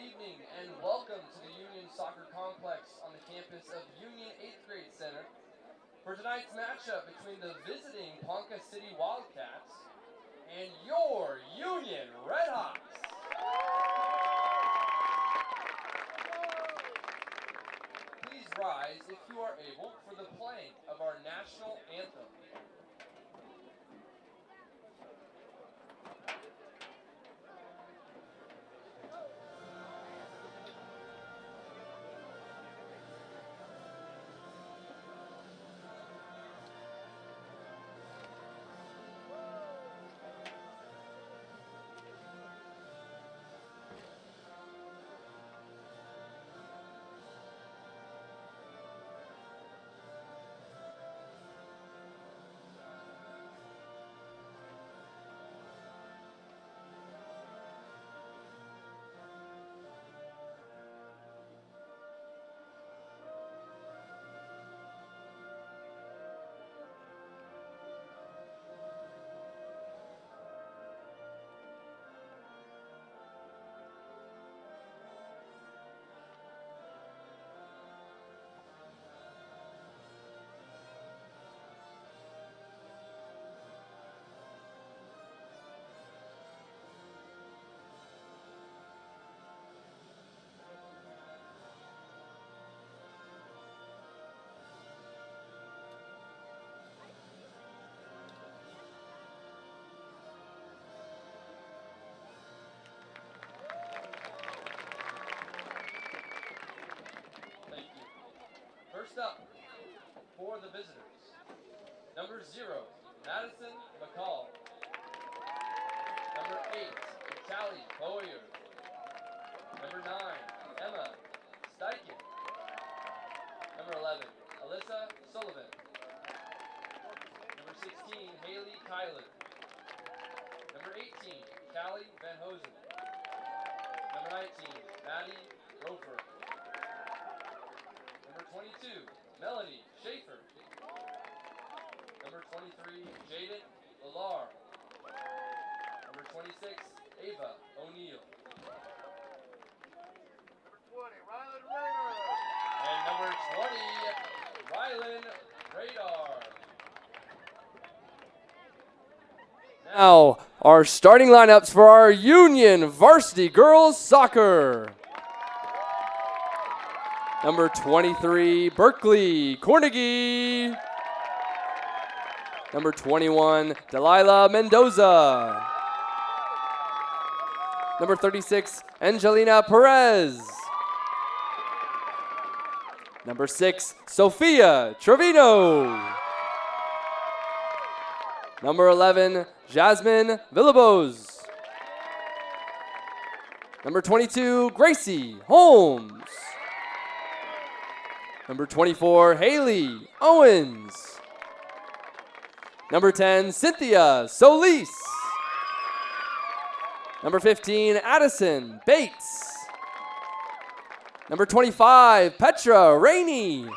evening and welcome to the Union Soccer Complex on the campus of Union 8th Grade Center for tonight's matchup between the visiting Ponca City Wildcats and your Union Redhawks. Please rise if you are able for the playing of our national anthem. First up, for the visitors, number 0, Madison McCall. Number 8, Callie Boyer. Number 9, Emma Steichen. Number 11, Alyssa Sullivan. Number 16, Haley Kyler. Number 18, Callie Van Hosen. Number 19, Maddie Rofer. Number 22, Melanie Schaefer. Number 23, Jaden Lallar. Number 26, Ava O'Neill. Number 20, Rylan Radar. And number 20, Rylan Radar. Now, our starting lineups for our Union Varsity Girls Soccer. Number 23, Berkeley Cornegie. Number 21, Delilah Mendoza. Number 36, Angelina Perez. Number 6, Sophia Trevino. Number 11, Jasmine Villabos. Number 22, Gracie Holmes. Number 24, Haley Owens. Number 10, Cynthia Solis. Number 15, Addison Bates. Number 25, Petra Rainey.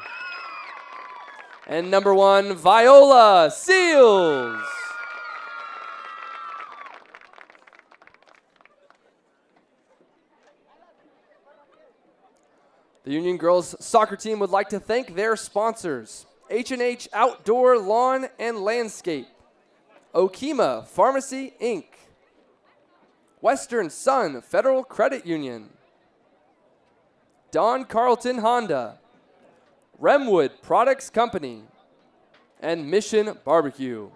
And number 1, Viola Seals. The Union Girls Soccer team would like to thank their sponsors: H&H Outdoor Lawn and Landscape, Okima Pharmacy, Inc., Western Sun Federal Credit Union, Don Carlton Honda, Remwood Products Company, and Mission Barbecue.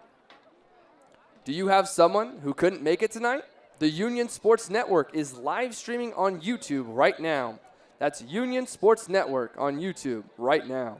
Do you have someone who couldn't make it tonight? The Union Sports Network is live streaming on YouTube right now. That's Union Sports Network on YouTube right now.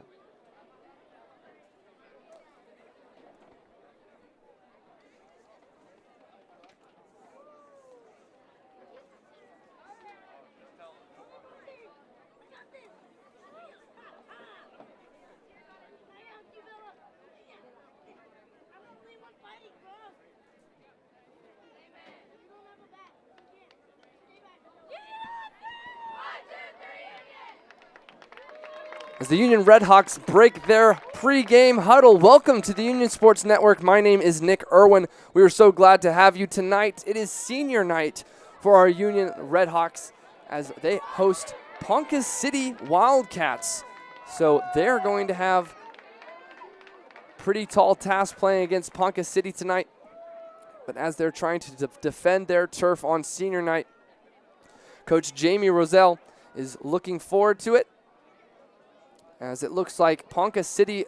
As the Union Redhawks break their pregame huddle, welcome to the Union Sports Network. My name is Nick Irwin. We are so glad to have you tonight. It is senior night for our Union Redhawks as they host Ponca City Wildcats. So they're going to have pretty tall task playing against Ponca City tonight. But as they're trying to defend their turf on senior night, Coach Jamie Roselle is looking forward to it, as it looks like Ponca City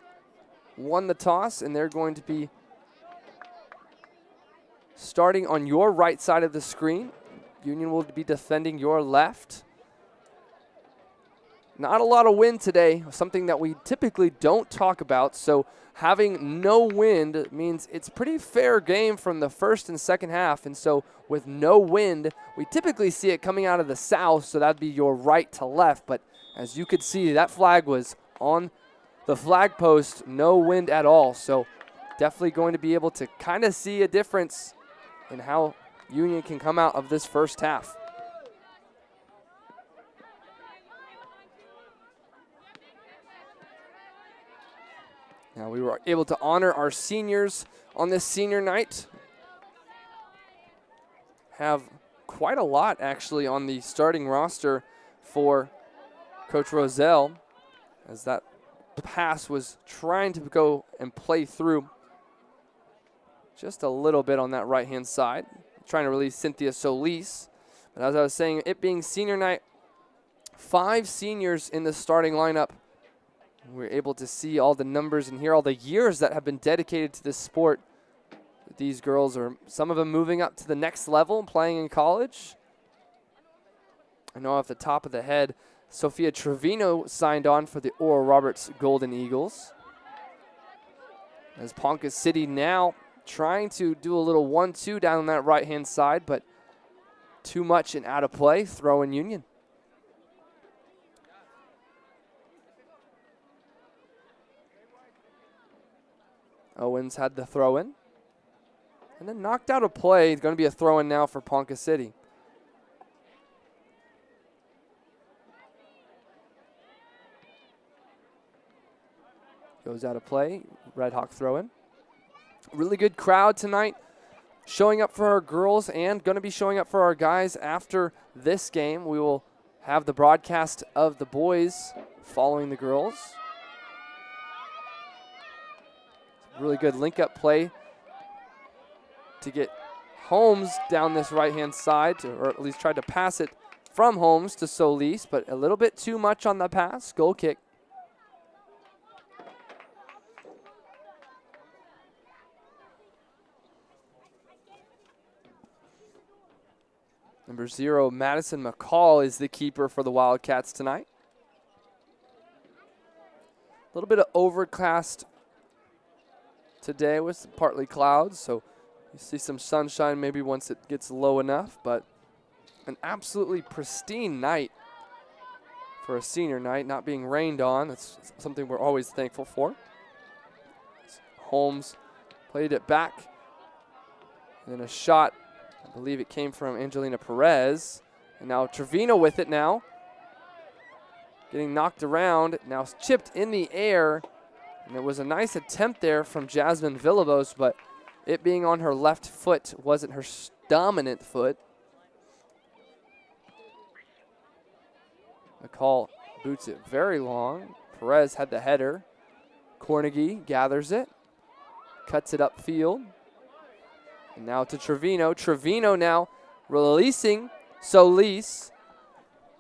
won the toss, and they're going to be starting on your right side of the screen. Union will be defending your left. Not a lot of wind today, something that we typically don't talk about, so having no wind means it's pretty fair game from the first and second half, and so with no wind, we typically see it coming out of the south, so that'd be your right to left, but as you could see, that flag was on the flag post, no wind at all, so definitely going to be able to kind of see a difference in how Union can come out of this first half. Now, we were able to honor our seniors on this senior night. Have quite a lot, actually, on the starting roster for Coach Roselle, as that pass was trying to go and play through just a little bit on that right-hand side, trying to release Cynthia Solis. But as I was saying, it being senior night, 5 seniors in the starting lineup. We're able to see all the numbers and hear all the years that have been dedicated to this sport. These girls are, some of them moving up to the next level and playing in college. I know off the top of the head, Sophia Trevino signed on for the Oral Roberts Golden Eagles. As Ponca City now trying to do a little 1-2 down on that right-hand side, but too much and out of play, throw in Union. Owens had the throw in. And then knocked out a play. It's going to be a throw in now for Ponca City. Goes out of play. Red Hawk throw in. Really good crowd tonight. Showing up for our girls and going to be showing up for our guys after this game. We will have the broadcast of the boys following the girls. Really good link-up play to get Holmes down this right-hand side, or at least tried to pass it from Holmes to Solis, but a little bit too much on the pass. Goal kick. Number 0, Madison McCall, is the keeper for the Wildcats tonight. A little bit of overcast today with partly clouds, so you see some sunshine maybe once it gets low enough, but an absolutely pristine night for a senior night, not being rained on. That's something we're always thankful for. Holmes played it back, and then a shot, I believe it came from Angelina Perez, and now Trevino with it now. Getting knocked around, now chipped in the air. And it was a nice attempt there from Jasmine Villalobos, but it being on her left foot wasn't her dominant foot. McCall boots it very long. Perez had the header. Cornegie gathers it, cuts it upfield. And now to Trevino. Trevino now releasing Solis.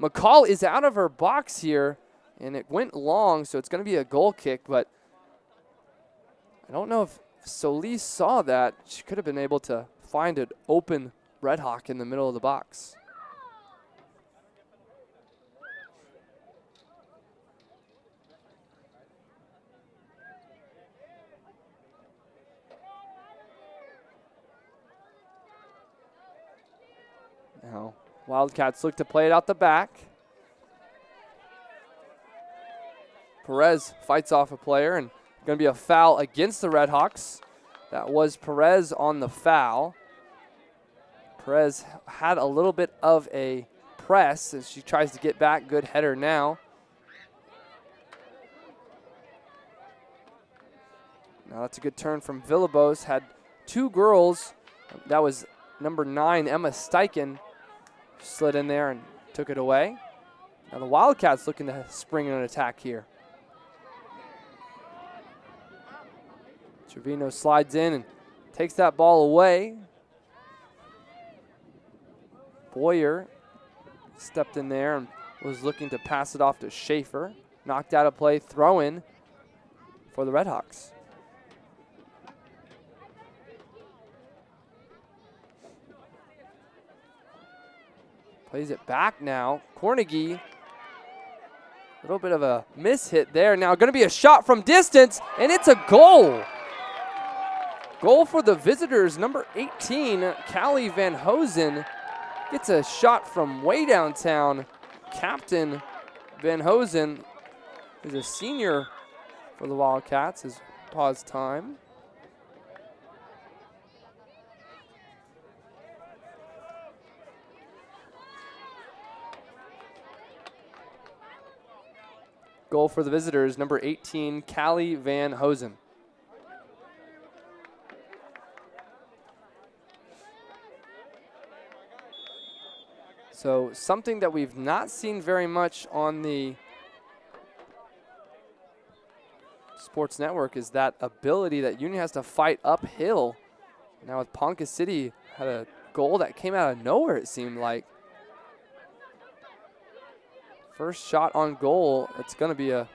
McCall is out of her box here, and it went long, so it's going to be a goal kick, but I don't know if Solis saw that. She could have been able to find an open Red Hawk in the middle of the box. Now, Wildcats look to play it out the back. Perez fights off a player, and going to be a foul against the Redhawks. That was Perez on the foul. Perez had a little bit of a press as she tries to get back. Good header now. Now that's a good turn from Villalobos. Had 2 girls. That was number 9, Emma Steichen, slid in there and took took it away. Now the Wildcats looking to spring an attack here. Trevino slides in and takes that ball away. Boyer stepped in there and was looking to pass it off to Schaefer. Knocked out of play, throw in for the Redhawks. Plays it back now. Cornegie, a little bit of a miss hit there. Now going to be a shot from distance, and it's a goal. Goal for the visitors, number 18, Callie Van Hosen, gets a shot from way downtown. Captain Van Hosen is a senior for the Wildcats. His pause time. Goal for the visitors, number 18, Callie Van Hosen. So something that we've not seen very much on the Sports Network is that ability that Union has to fight uphill. Now with Ponca City had a goal that came out of nowhere, it seemed like. First shot on goal, it's going to be a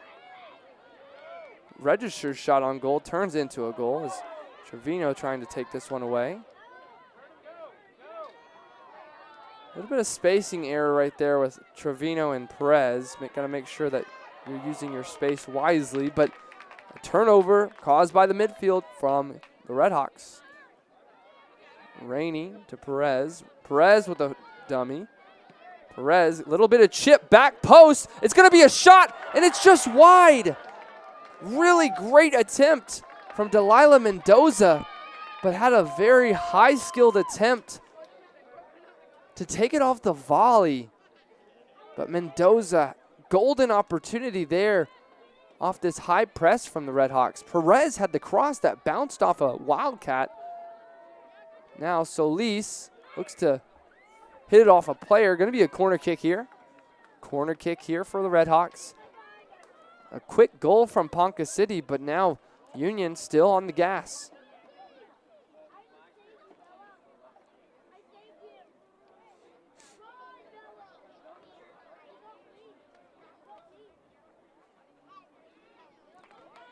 registered shot on goal, turns into a goal as Trevino trying to take this one away. A little bit of spacing error right there with Trevino and Perez. Got to make sure that you're using your space wisely, but a turnover caused by the midfield from the Redhawks. Rainey to Perez. Perez with a dummy. Perez, a little bit of chip, back post. It's going to be a shot, and it's just wide. Really great attempt from Delilah Mendoza, but had a very high-skilled attempt to take it off the volley. But Mendoza, golden opportunity there off this high press from the Redhawks. Perez had the cross that bounced off a Wildcat. Now Solis looks to hit it off a player. Going to be a corner kick here. Corner kick here for the Redhawks. A quick goal from Ponca City, but now Union still on the gas.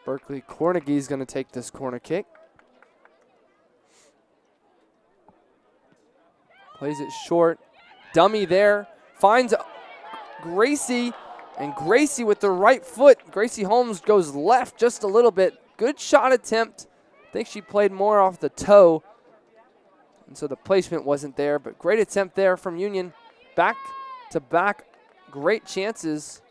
Berkeley Cornegie is going to take this corner kick. Plays it short. Dummy there. Finds Gracie. And Gracie with the right foot. Gracie Holmes goes left just a little bit. Good shot attempt. I think she played more off the toe. And so the placement wasn't there. But great attempt there from Union. Back to back. Great chances.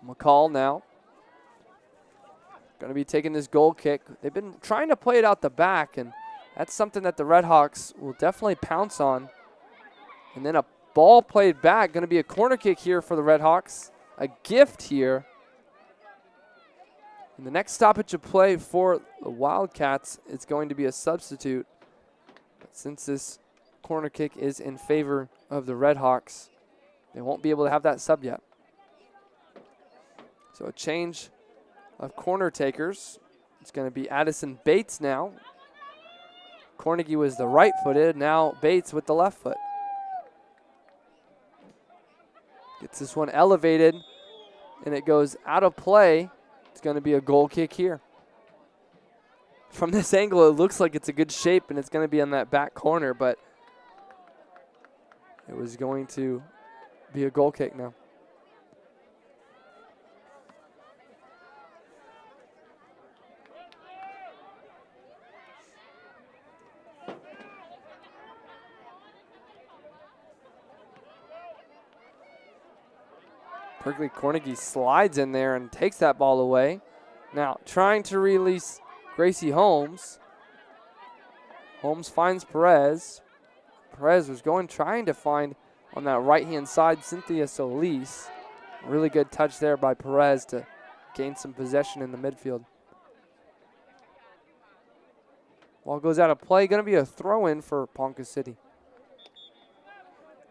McCall now. Going to be taking this goal kick. They've been trying to play it out the back, and that's something that the Redhawks will definitely pounce on. And then a ball played back. Going to be a corner kick here for the Redhawks. A gift here. And the next stoppage of play for the Wildcats is going to be a substitute. But since this corner kick is in favor of the Redhawks, they won't be able to have that sub yet. So a change of corner takers. It's going to be Addison Bates now. Cornegie was the right-footed. Now Bates with the left foot. Gets this one elevated, and it goes out of play. It's going to be a goal kick here. From this angle, it looks like it's a good shape, and it's going to be on that back corner, but it was going to be a goal kick now. Berkeley Cornegie slides in there and takes that ball away. Now trying to release Gracie Holmes. Holmes finds Perez. Perez was trying to find on that right-hand side Cynthia Solis. Really good touch there by Perez to gain some possession in the midfield. Ball goes out of play. Going to be a throw-in for Ponca City.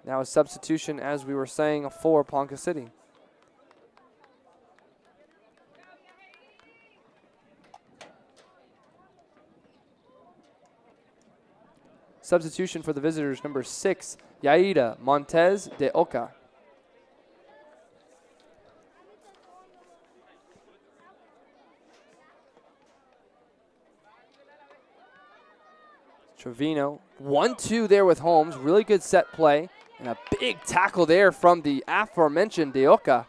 Now a substitution, as we were saying, for Ponca City. Substitution for the visitors, number 6, Yaida Montez de Oca. Trevino, 1-2 there with Holmes. Really good set play. And a big tackle there from the aforementioned de Oca.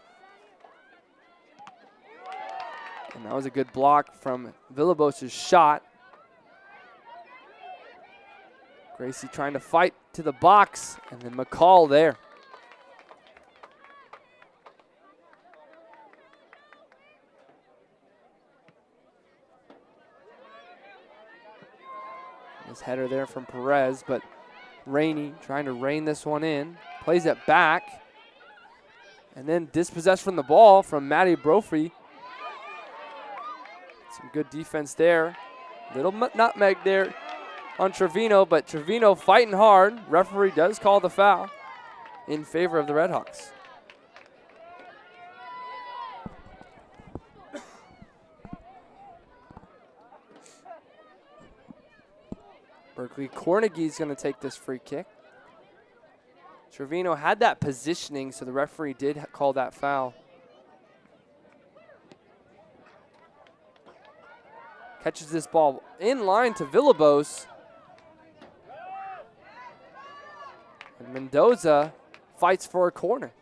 And that was a good block from Villalobos' shot. Gracie trying to fight to the box, and then McCall there. This header there from Perez, but Rainey trying to rein this one in. Plays it back. And then dispossessed from the ball from Matty Brophy. Some good defense there. Little nutmeg there on Trevino, but Trevino fighting hard. Referee does call the foul in favor of the Redhawks. Berkeley Cornegie's going to take this free kick. Trevino had that positioning, so the referee did call that foul. Catches this ball in line to Villalobos. And Mendoza fights for a corner.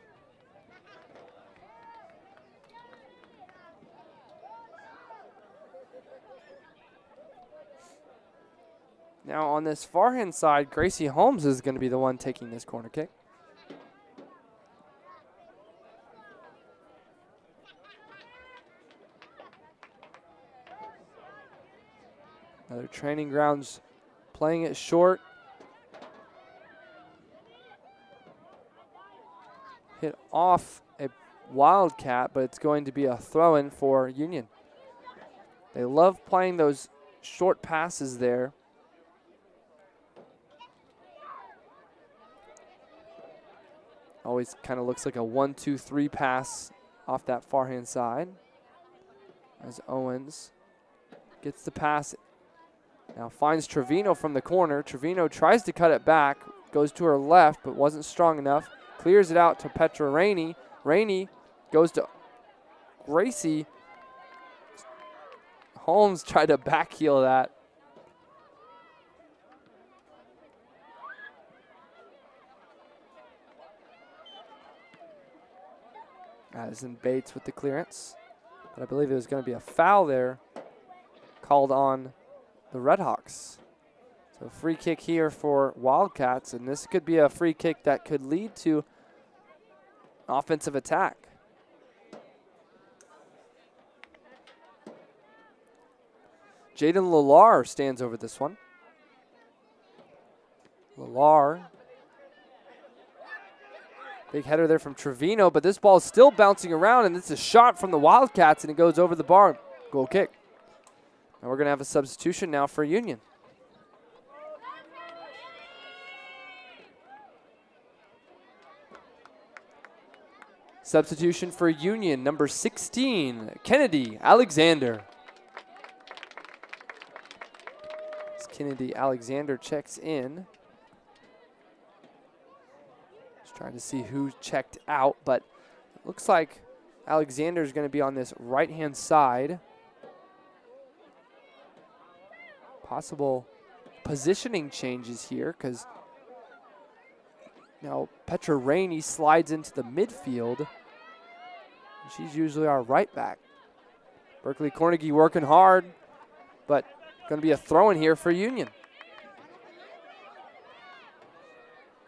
Now on this far-hand side, Gracie Holmes is going to be the one taking this corner kick. Another training grounds playing it short. Hit off a Wildcat, but it's going to be a throw-in for Union. They love playing those short passes there. Always kind of looks like a 1-2-3 pass off that far-hand side. As Owens gets the pass. Now finds Trevino from the corner. Trevino tries to cut it back. Goes to her left, but wasn't strong enough. Clears it out to Petra Rainey. Rainey goes to Gracie. Holmes tried to backheel that. Addison Bates with the clearance. But I believe it was going to be a foul there called on the Redhawks. So free kick here for Wildcats, and this could be a free kick that could lead to offensive attack. Jaden Lallar stands over this one. Lallar. Big header there from Trevino, but this ball is still bouncing around, and it's a shot from the Wildcats, and it goes over the bar. Goal kick. And we're going to have a substitution now for Union. Substitution for Union, number 16, Kennedy Alexander. As Kennedy Alexander checks in. Trying to see who checked out, but it looks like Alexander is going to be on this right-hand side. Possible positioning changes here because now Petra Rainey slides into the midfield. She's usually our right back. Berkeley Cornegie working hard, but going to be a throw-in here for Union.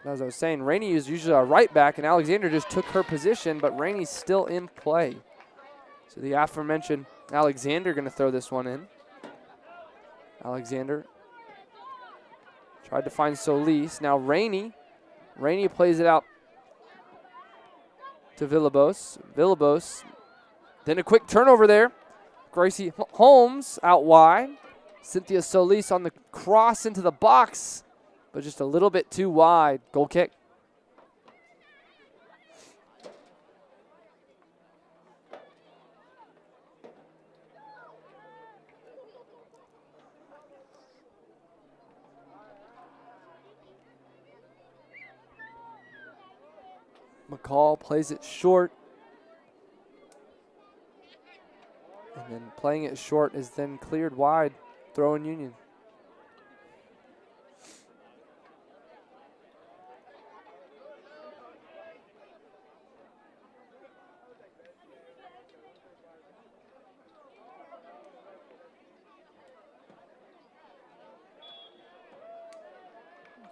As I was saying, Rainey is usually our right back, and Alexander just took her position, but Rainey's still in play. So the aforementioned Alexander going to throw this one in. Alexander tried to find Solis. Now Rainey plays it out to Villalobos. Villalobos, then a quick turnover there. Gracie Holmes out wide. Cynthia Solis on the cross into the box, but just a little bit too wide. Goal kick. McCall plays it short. And then playing it short is then cleared wide. Throw in Union.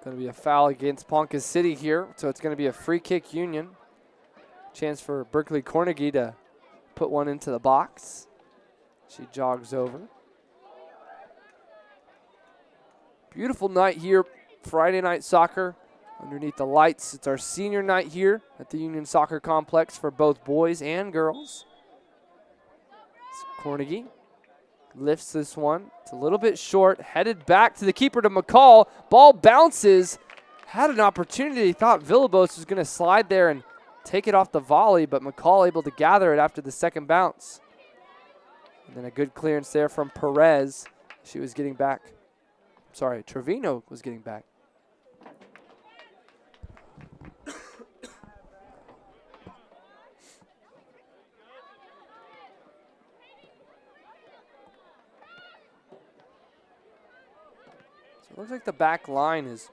Going to be a foul against Ponca City here, so it's going to be a free kick Union. Chance for Berkeley Cornegie to put one into the box. She jogs over. Beautiful night here, Friday night soccer underneath the lights. It's our senior night here at the Union Soccer Complex for both boys and girls. Cornegie lifts this one. It's a little bit short, headed back to the keeper to McCall. Ball bounces. Had an opportunity. Thought Villalobos was going to slide there and take it off the volley, but McCall able to gather it after the second bounce. And then a good clearance there from Perez. She was getting back. Sorry, Trevino was getting back. It looks like the back line is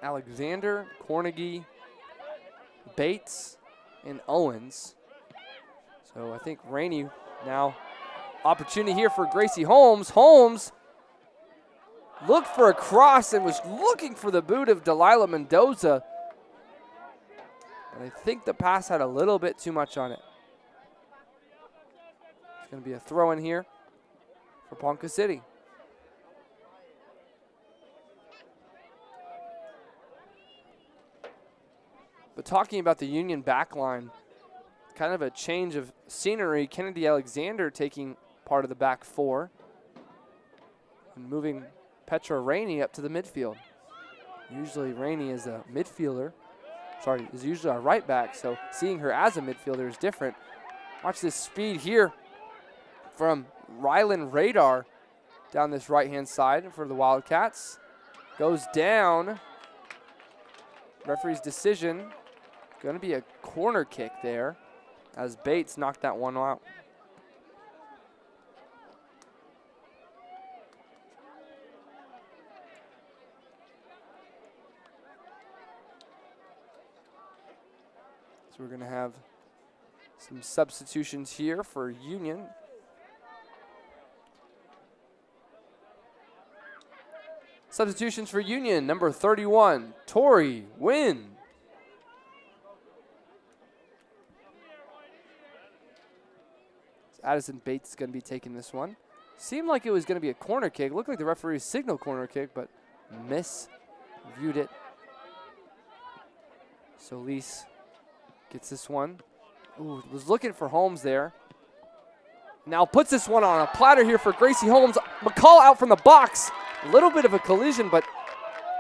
Alexander, Cornegie, Bates, and Owens. So I think Rainey now, opportunity here for Gracie Holmes. Holmes looked for a cross and was looking for the boot of Delilah Mendoza. And I think the pass had a little bit too much on it. It's going to be a throw in here for Ponca City. But talking about the Union back line, kind of a change of scenery. Kennedy Alexander taking part of the back four and moving Petra Rainey up to the midfield. Usually Rainey is a midfielder. Sorry, is usually a right back, so seeing her as a midfielder is different. Watch this speed here from Rylan Radar down this right-hand side for the Wildcats. Goes down. Referee's decision. Going to be a corner kick there as Bates knocked that one out. So we're going to have some substitutions here for Union. Substitutions for Union, number 31, Tori Wynn. Addison Bates is going to be taking this one. Seemed like it was going to be a corner kick. Looked like the referee signaled corner kick, but misviewed it. Solis gets this one. Ooh, was looking for Holmes there. Now puts this one on a platter here for Gracie Holmes. McCall out from the box. A little bit of a collision, but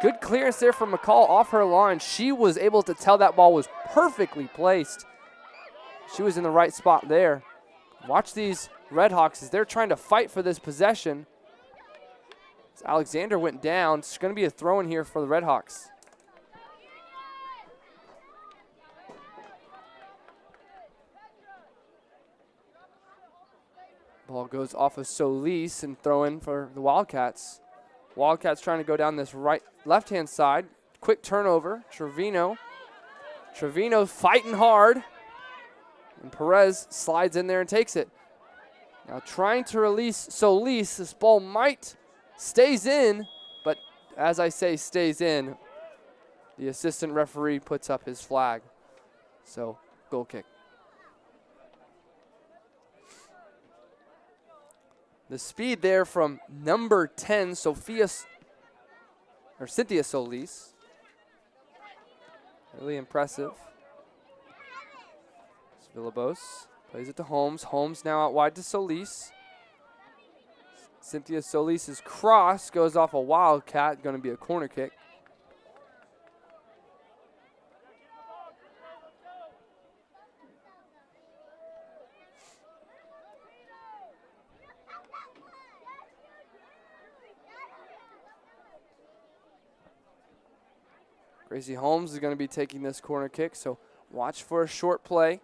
good clearance there from McCall off her line. She was able to tell that ball was perfectly placed. She was in the right spot there. Watch these Redhawks as they're trying to fight for this possession. As Alexander went down. It's going to be a throw in here for the Redhawks. Ball goes off of Solis and throw in for the Wildcats. Wildcats trying to go down this left-hand side. Quick turnover. Trevino fighting hard. And Perez slides in there and takes it. Now trying to release Solis. This ball stays in, but as I say, stays in. The assistant referee puts up his flag. So, goal kick. The speed there from number 10, Cynthia Solis. Really impressive. Villalobos plays it to Holmes. Holmes now out wide to Solis. Cynthia Solis's cross goes off a Wildcat, going to be a corner kick. Gracie Holmes is going to be taking this corner kick, so watch for a short play.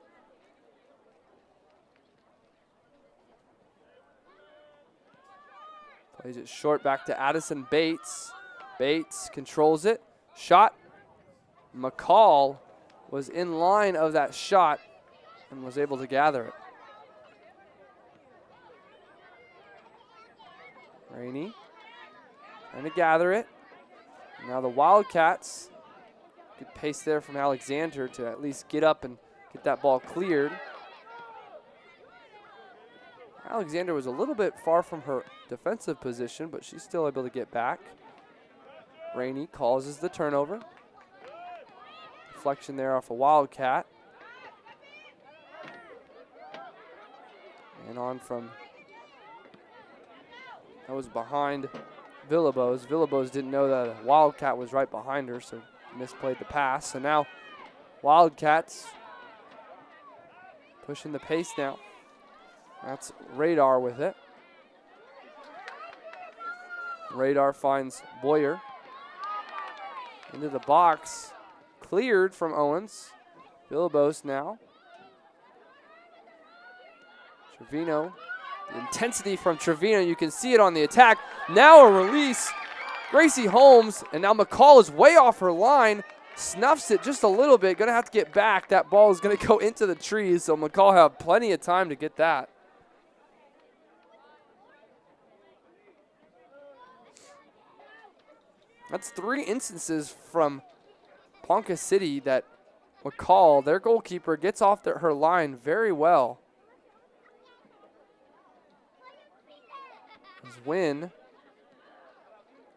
Plays it short back to Addison Bates. Bates controls it. Shot. McCall was in line of that shot and was able to gather it. Rainey trying to gather it. Now the Wildcats, good pace there from Alexander to at least get up and get that ball cleared. Alexander was a little bit far from her defensive position, but she's still able to get back. Rainey causes the turnover. Deflection there off a Wildcat. And on from, that was behind Villalobos. Villalobos didn't know that a Wildcat was right behind her, so misplayed the pass. So now Wildcats pushing the pace now. That's Radar with it. Radar finds Boyer. Into the box. Cleared from Owens. Villalobos now. Trevino. The intensity from Trevino. You can see it on the attack. Now a release. Gracie Holmes. And now McCall is way off her line. Snuffs it just a little bit. Going to have to get back. That ball is going to go into the trees. So McCall have plenty of time to get that. That's 3 instances from Ponca City that McCall, their goalkeeper, gets off her line very well. As Wynn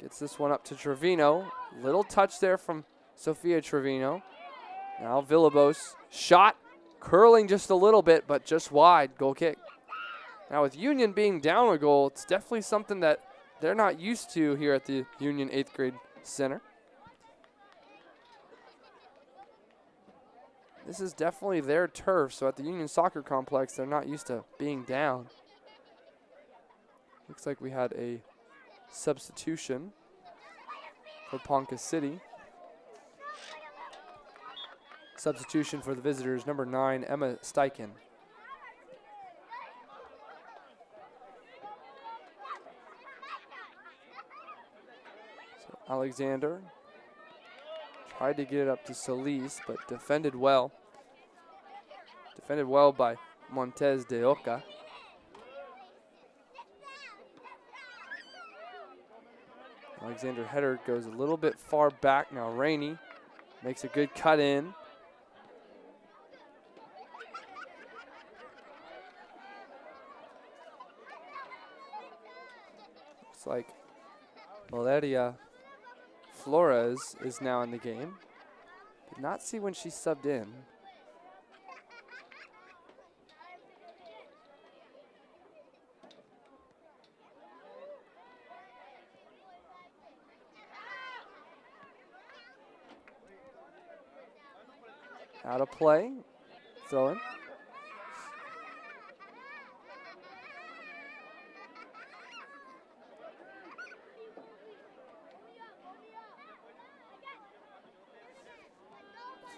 gets this one up to Trevino. Little touch there from Sophia Trevino. Now Villalobos, shot, curling just a little bit, but just wide, goal kick. Now with Union being down a goal, it's definitely something that they're not used to here at the Union 8th grade center. This is definitely their turf, so at the Union Soccer Complex, they're not used to being down. Looks like we had a substitution for Ponca City. Substitution for the visitors, number 9, Emma Steichen. Alexander tried to get it up to Solis, but defended well. Defended well by Montez de Oca. Alexander header goes a little bit far back. Now Rainey makes a good cut in. Looks like Valeria Flores is now in the game. Did not see when she subbed in. Out of play. Throw in.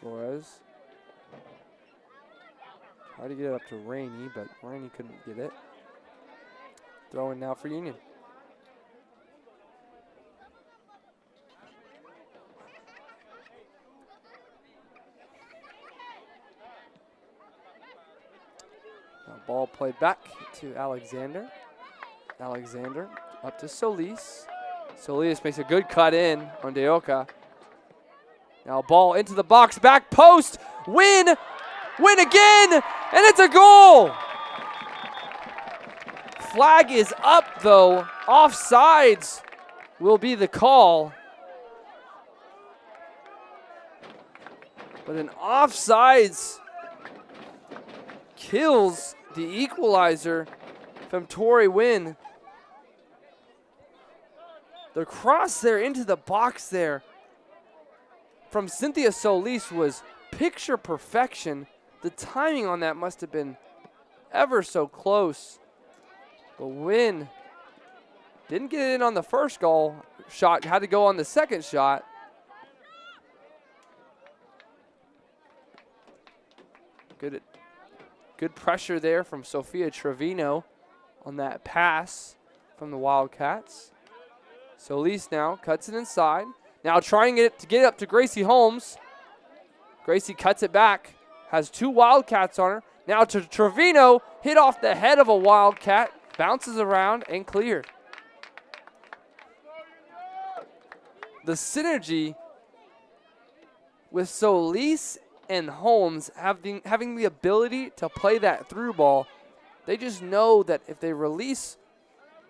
Flores. Tried to get it up to Rainey, but Rainey couldn't get it. Throw in now for Union. Now ball played back to Alexander. Alexander up to Solis. Solis makes a good cut in on De Oca. Now ball into the box, back post, win again, and it's a goal. Flag is up though, offsides will be the call. But an offsides kills the equalizer from Tori Wynn. The cross there into the box there from Cynthia Solis was picture perfection. The timing on that must have been ever so close. But Wynn didn't get it in on the first goal shot, had to go on the second shot. Good pressure there from Sophia Trevino on that pass from the Wildcats. Solis now cuts it inside. Now trying to get it up to Gracie Holmes. Gracie cuts it back. Has two Wildcats on her. Now to Trevino. Hit off the head of a Wildcat. Bounces around and cleared. The synergy with Solis and Holmes having the ability to play that through ball, they just know that if they release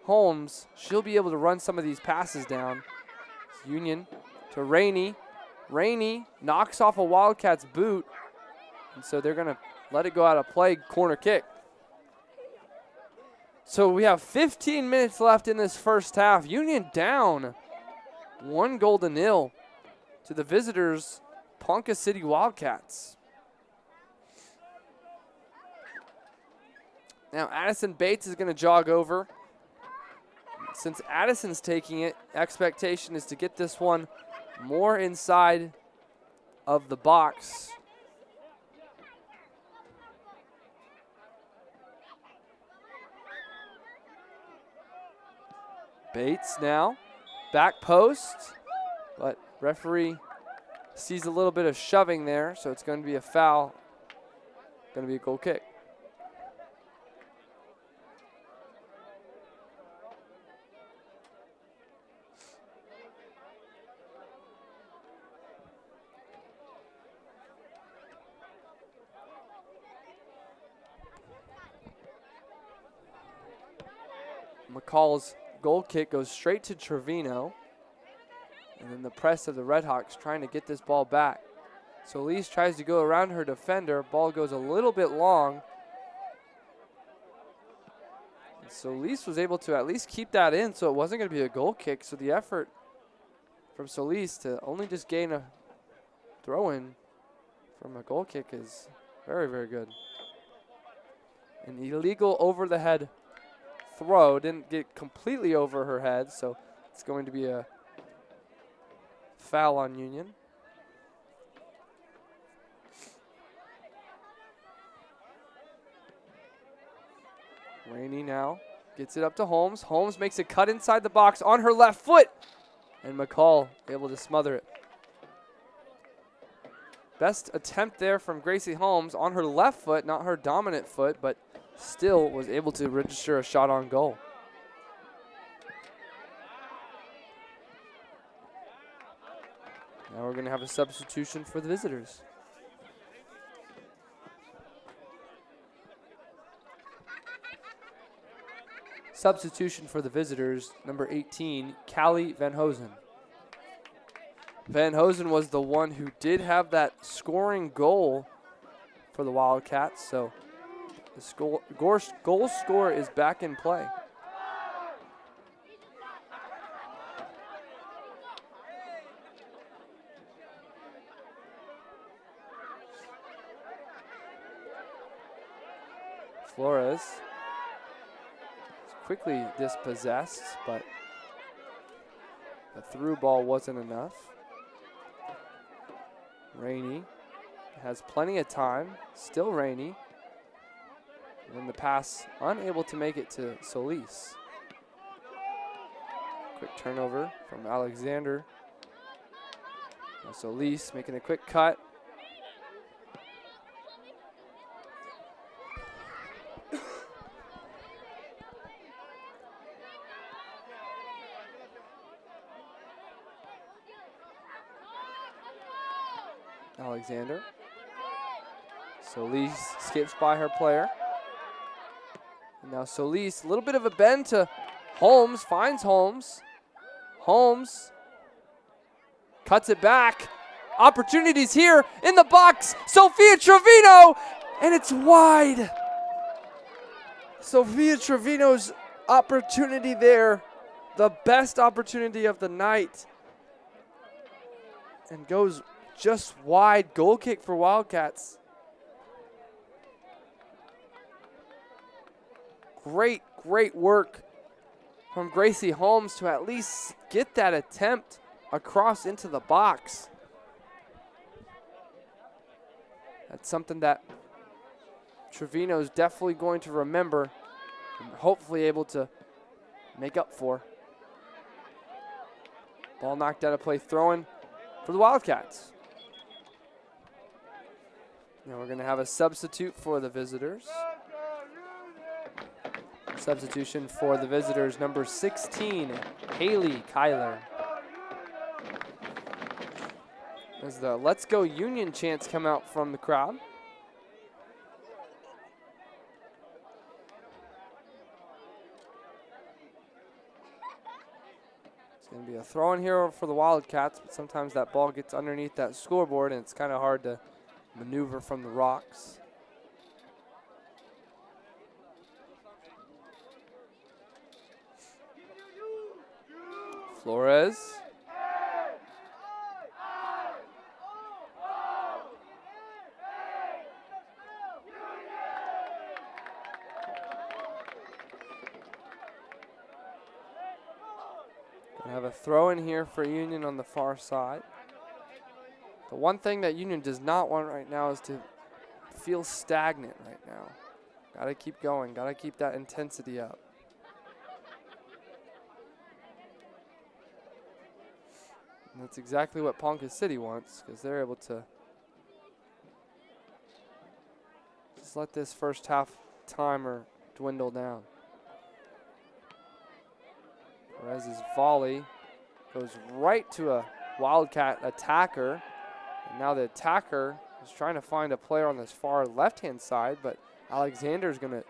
Holmes, she'll be able to run some of these passes down. Union to Rainey. Rainey knocks off a Wildcats boot, and so they're going to let it go out of play, corner kick. So we have 15 minutes left in this first half. Union down 1-0 to the visitors, Ponca City Wildcats. Now Addison Bates is going to jog over. Since Addison's taking it, expectation is to get this one more inside of the box. Bates now, back post, but referee sees a little bit of shoving there, so it's going to be a foul, going to be a goal kick. McCall's goal kick goes straight to Trevino. And then the press of the Redhawks trying to get this ball back. Solis tries to go around her defender. Ball goes a little bit long. And Solis was able to at least keep that in, so it wasn't going to be a goal kick. So the effort from Solis to only just gain a throw-in from a goal kick is very, very good. An illegal over-the-head throw. Didn't get completely over her head, so it's going to be a foul on Union. Rainey now gets it up to Holmes. Holmes makes a cut inside the box on her left foot, and McCall able to smother it. Best attempt there from Gracie Holmes on her left foot, not her dominant foot, but still was able to register a shot on goal. Now we're going to have a substitution for the visitors. Substitution for the visitors, number 18, Callie Van Hosen. Van Hosen was the one who did have that scoring goal for the Wildcats, so the goal score is back in play. Flores is quickly dispossessed, but the through ball wasn't enough. Rainey has plenty of time, still Rainey. And then the pass, unable to make it to Solis. Quick turnover from Alexander. Now Solis making a quick cut. Alexander. Solis skips by her player. And now Solis, a little bit of a bend to Holmes, finds Holmes. Holmes cuts it back. Opportunities here in the box. Sophia Trevino, and it's wide. Sophia Trevino's opportunity there the best opportunity of the night. And goes just wide. Goal kick for Wildcats. Great, great work from Gracie Holmes to at least get that attempt across into the box. That's something that Trevino is definitely going to remember and hopefully able to make up for. Ball knocked out of play, throwing for the Wildcats. Now we're going to have a substitute for the visitors. Substitution for the visitors, number 16, Haley Kyler. As the Let's Go Union chants come out from the crowd. It's going to be a throw in here for the Wildcats, but sometimes that ball gets underneath that scoreboard and it's kind of hard to maneuver from the rocks. Flores. We have a throw in here for Union on the far side. The one thing that Union does not want right now is to feel stagnant right now. Got to keep going, got to keep that intensity up. And that's exactly what Ponca City wants, because they're able to just let this first half timer dwindle down. Perez's volley goes right to a Wildcat attacker. And now the attacker is trying to find a player on this far left-hand side, but Alexander's going to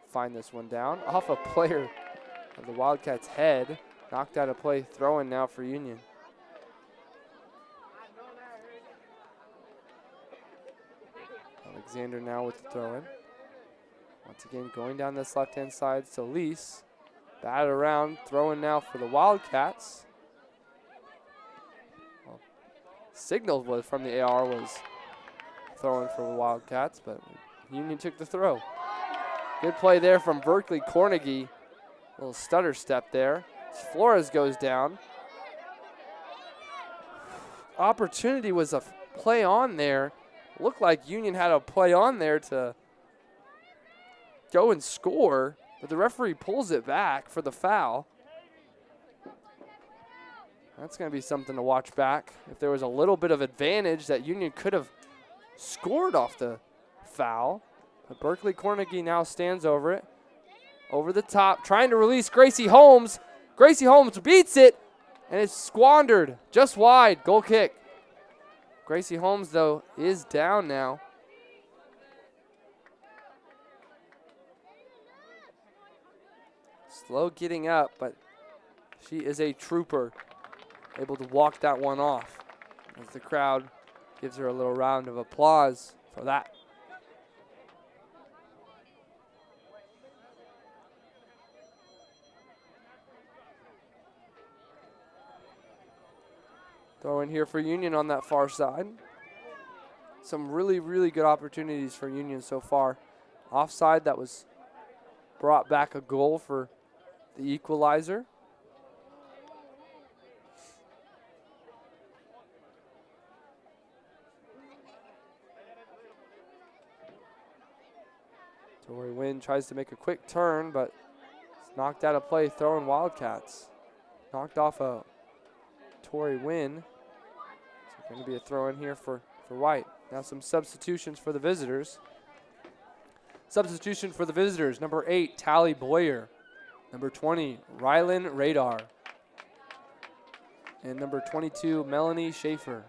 find this one down off a player of the Wildcats' head. Knocked out of play, throw-in now for Union. Alexander now with the throw-in. Once again, going down this left-hand side, Solis. Bat around, throwing now for the Wildcats. Well, signal was from the AR was throwing for the Wildcats, but Union took the throw. Good play there from Berkeley Cornegie. Little stutter step there. Flores goes down. Opportunity was a play on there. Looked like Union had a play on there to go and score, but the referee pulls it back for the foul. That's going to be something to watch back. If there was a little bit of advantage that Union could have scored off the foul. But Berkeley Cornegie now stands over it. Over the top, trying to release Gracie Holmes. Gracie Holmes beats it, and it's squandered just wide. Goal kick. Gracie Holmes, though, is down now. Slow getting up, but she is a trooper. Able to walk that one off as the crowd gives her a little round of applause for that. Throw in here for Union on that far side. Some really, really good opportunities for Union so far. Offside that was brought back a goal for the equalizer. Tori Wynn tries to make a quick turn, but it's knocked out of play, throwing Wildcats. Knocked off a Tori Wynn. So going to be a throw in here for White. Now some substitutions for the visitors. Substitution for the visitors, number 8, Tally Boyer. Number 20, Rylan Radar. And number 22, Melanie Schaefer.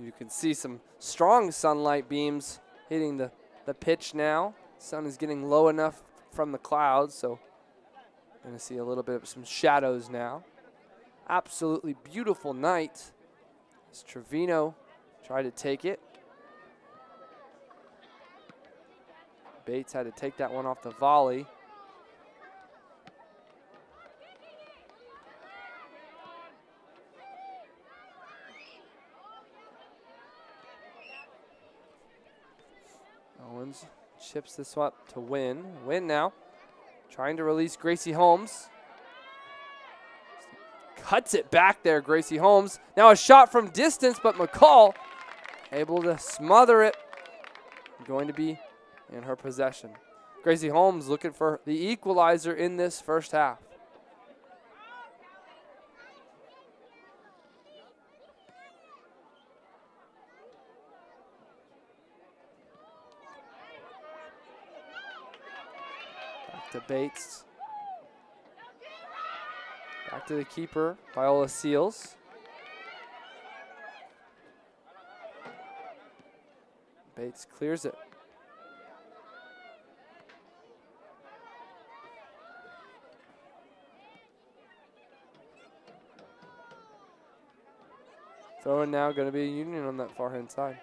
You can see some strong sunlight beams hitting the pitch now. Sun is getting low enough from the clouds, so going to see a little bit of some shadows now. Absolutely beautiful night as Trevino Tried to take it. Bates had to take that one off the volley. Owens chips this one up to win. Win now. Trying to release Gracie Holmes. Cuts it back there, Gracie Holmes. Now a shot from distance, but McCall able to smother it. Going to be in her possession. Gracie Holmes looking for the equalizer in this first half. Back to Bates. Back to the keeper, Viola Seals. Bates clears it. Throwing now going to be a Union on that far hand side.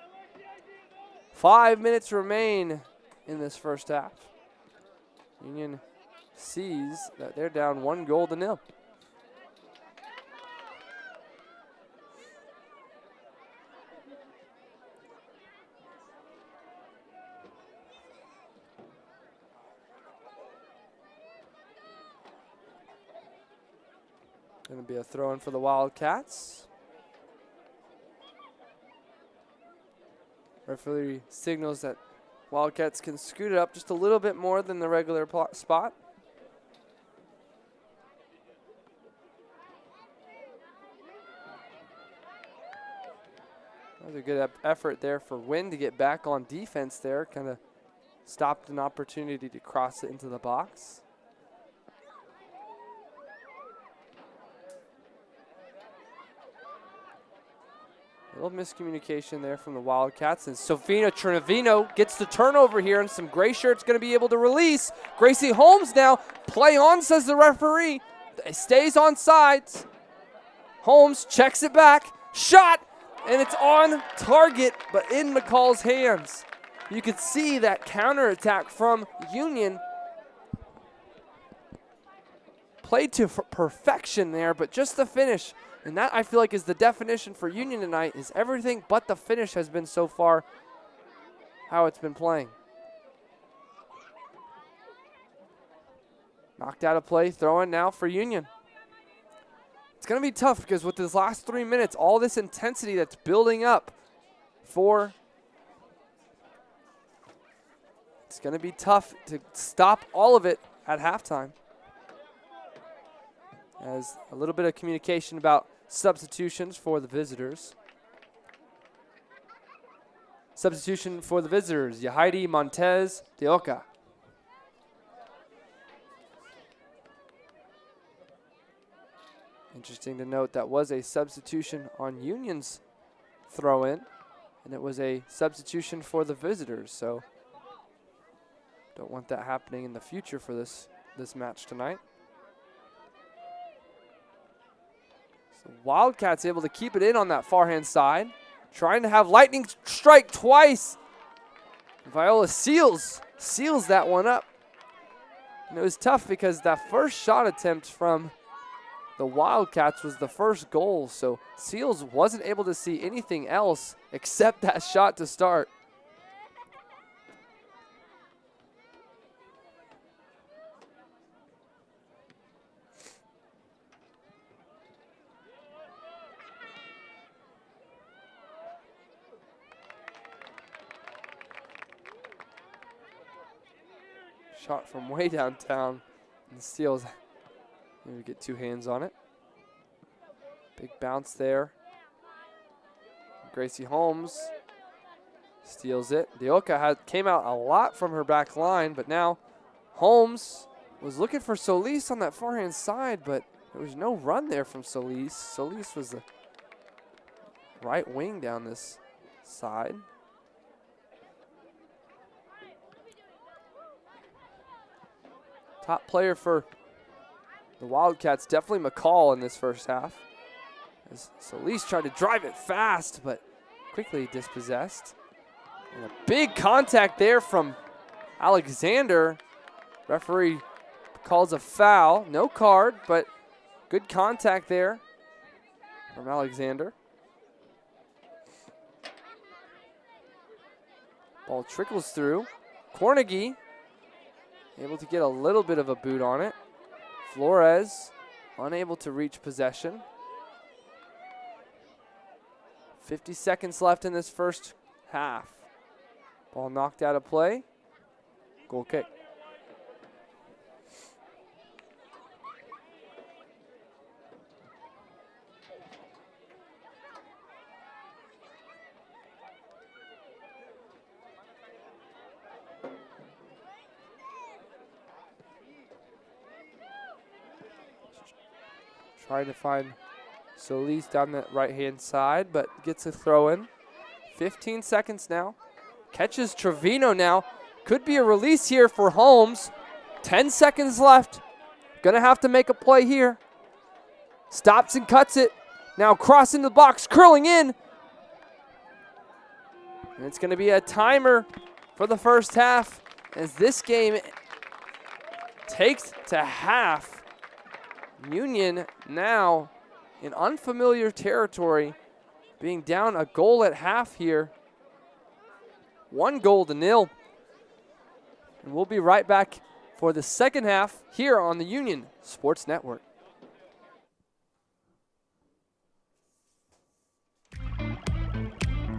5 minutes remain in this first half. Union sees that they're down 1-0. Going to be a throw-in for the Wildcats. Referee signals that Wildcats can scoot it up just a little bit more than the regular spot. That was a good effort there for Wynn to get back on defense there. Kind of stopped an opportunity to cross it into the box. A little miscommunication there from the Wildcats. And Sofina Trinavino gets the turnover here, and some gray shirts going to be able to release. Gracie Holmes now. Play on, says the referee. It stays on sides. Holmes checks it back. Shot, and it's on target, but in McCall's hands. You could see that counterattack from Union. Played to perfection there, but just the finish. And that, I feel like, is the definition for Union tonight, is everything but the finish has been so far how it's been playing. Knocked out of play, throwing now for Union. It's going to be tough because with this last 3 minutes, all this intensity that's building up for, it's going to be tough to stop all of it at halftime. As a little bit of communication about substitutions for the visitors. Substitution for the visitors, Yahaidi Montez de Oca. Interesting to note that was a substitution on Union's throw-in, and it was a substitution for the visitors, so don't want that happening in the future for this match tonight. Wildcats able to keep it in on that far hand side. Trying to have lightning strike twice. Viola seals that one up. And it was tough because that first shot attempt from the Wildcats was the first goal. So Seals wasn't able to see anything else except that shot to start. Shot from way downtown, and Steals maybe get two hands on it. Big bounce there. Gracie Holmes steals it. Deoka came out a lot from her back line, but now Holmes was looking for Solis on that forehand side, but there was no run there from Solis. Solis was the right wing down this side. Top player for the Wildcats, definitely McCall in this first half. As Solis tried to drive it fast, but quickly dispossessed. And a big contact there from Alexander. Referee calls a foul. No card, but good contact there from Alexander. Ball trickles through. Cornegie able to get a little bit of a boot on it. Flores unable to reach possession. 50 seconds left in this first half. Ball knocked out of play. Goal kick. Trying to find Solis down the right-hand side, but gets a throw in. 15 seconds now. Catches Trevino now. Could be a release here for Holmes. 10 seconds left. Gonna have to make a play here. Stops and cuts it. Now crossing the box, curling in. And it's gonna be a timer for the first half as this game takes to half. Union now in unfamiliar territory, being down a goal at half here. 1-0. And we'll be right back for the second half here on the Union Sports Network.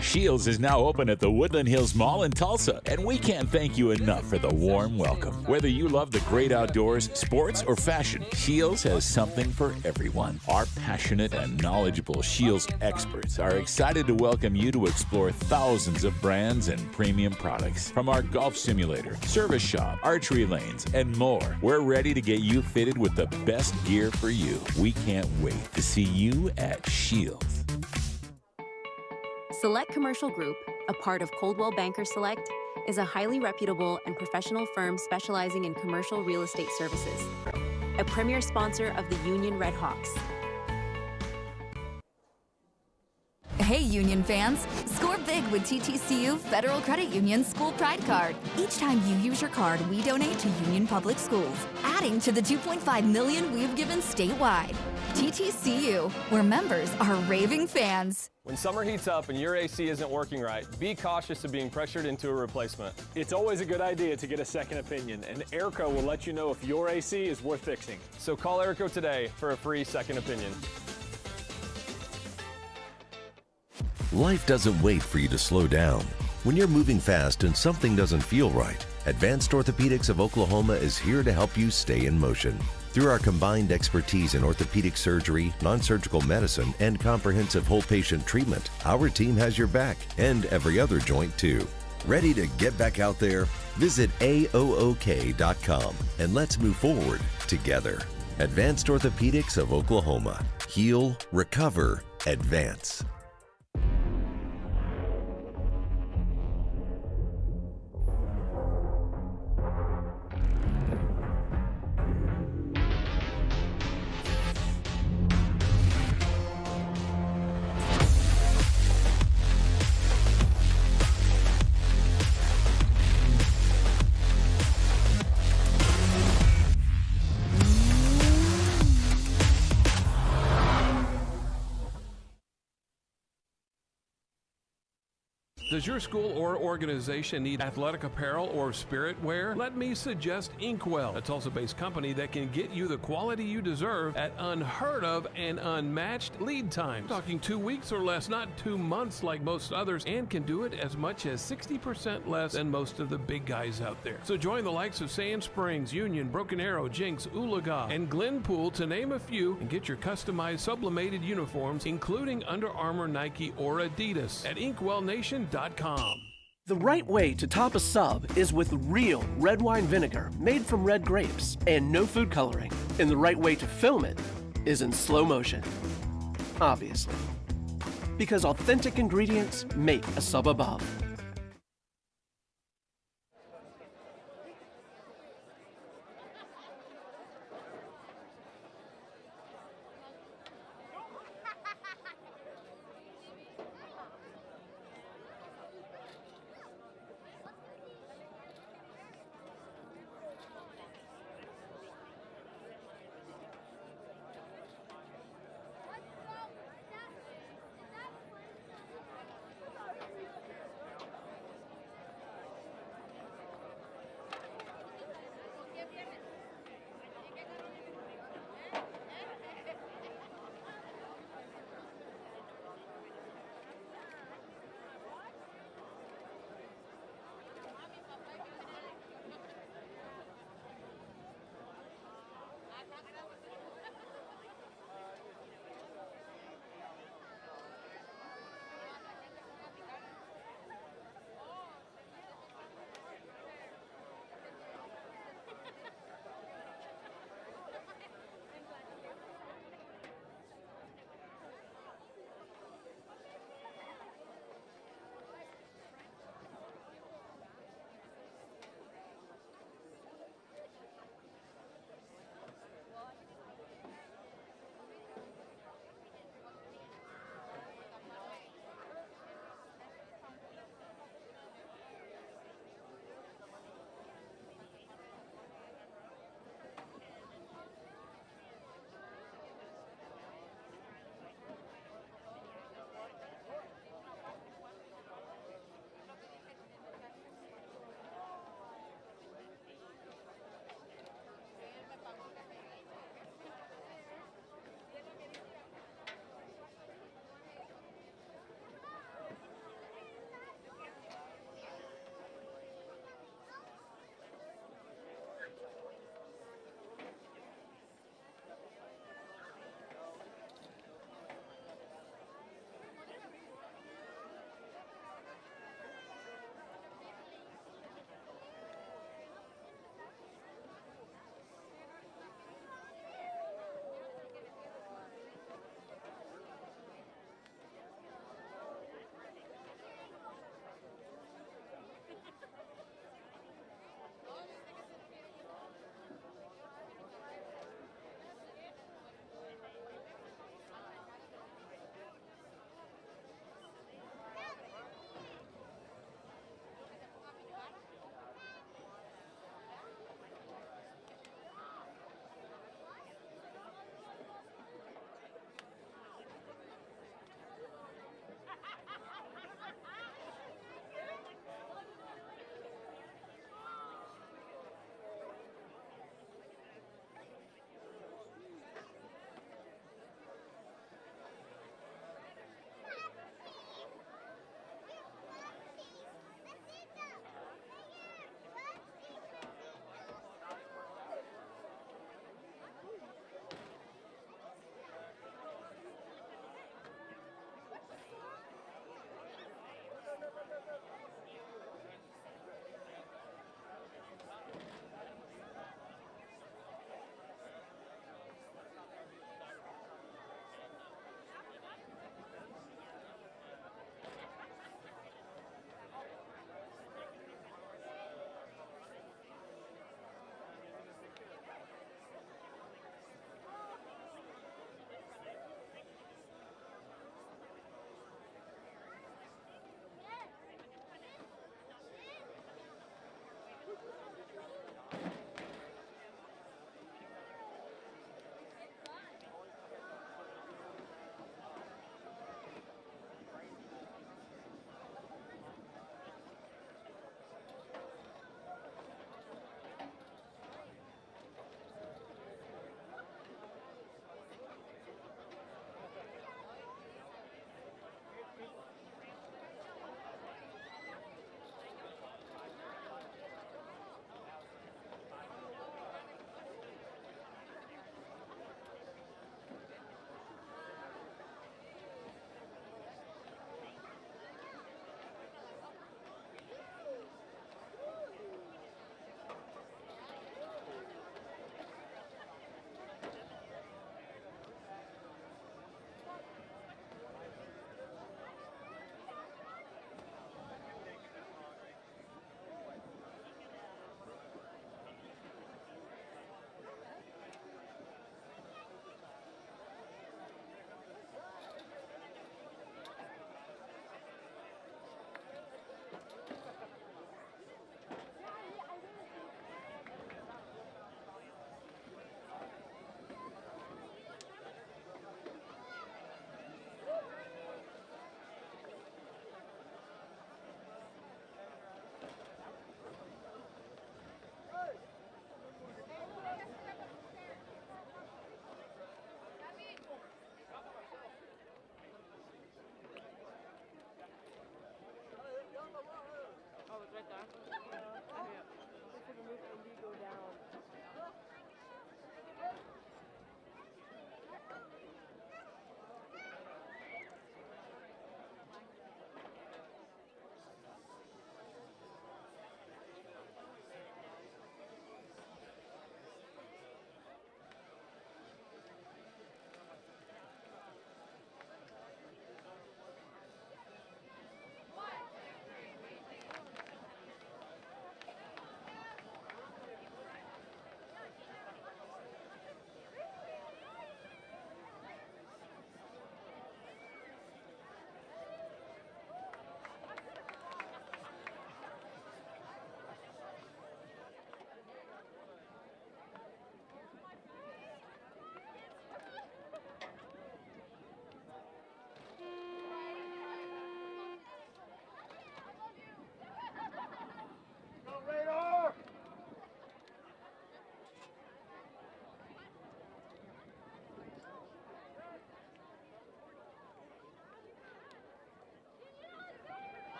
Shields is now open at the Woodland Hills Mall in Tulsa, and we can't thank you enough for the warm welcome. Whether you love the great outdoors, sports, or fashion, Shields has something for everyone. Our passionate and knowledgeable Shields experts are excited to welcome you to explore thousands of brands and premium products. From our golf simulator, service shop, archery lanes, and more, we're ready to get you fitted with the best gear for you. We can't wait to see you at Shields. Select Commercial Group, a part of Coldwell Banker Select, is a highly reputable and professional firm specializing in commercial real estate services. A premier sponsor of the Union Red Hawks. Hey Union fans, score big with TTCU Federal Credit Union School Pride Card. Each time you use your card, we donate to Union Public Schools, adding to the $2.5 million we've given statewide. TTCU, where members are raving fans. When summer heats up and your AC isn't working right, be cautious of being pressured into a replacement. It's always a good idea to get a second opinion, and Airco will let you know if your AC is worth fixing. So call Airco today for a free second opinion. Life doesn't wait for you to slow down. When you're moving fast and something doesn't feel right, Advanced Orthopedics of Oklahoma is here to help you stay in motion. Through our combined expertise in orthopedic surgery, non-surgical medicine, and comprehensive whole patient treatment, our team has your back and every other joint too. Ready to get back out there? Visit AOOK.com and let's move forward together. Advanced Orthopedics of Oklahoma. Heal, recover, advance. Does your school or organization need athletic apparel or spirit wear? Let me suggest Inkwell, a Tulsa-based company that can get you the quality you deserve at unheard of and unmatched lead times. Talking 2 weeks or less, not 2 months like most others, and can do it as much as 60% less than most of the big guys out there. So join the likes of Sand Springs, Union, Broken Arrow, Jinx, Oolaga, and Glenpool, to name a few, and get your customized sublimated uniforms, including Under Armour, Nike, or Adidas at InkwellNation.com. The right way to top a sub is with real red wine vinegar made from red grapes and no food coloring. And the right way to film it is in slow motion. Obviously. Because authentic ingredients make a sub above.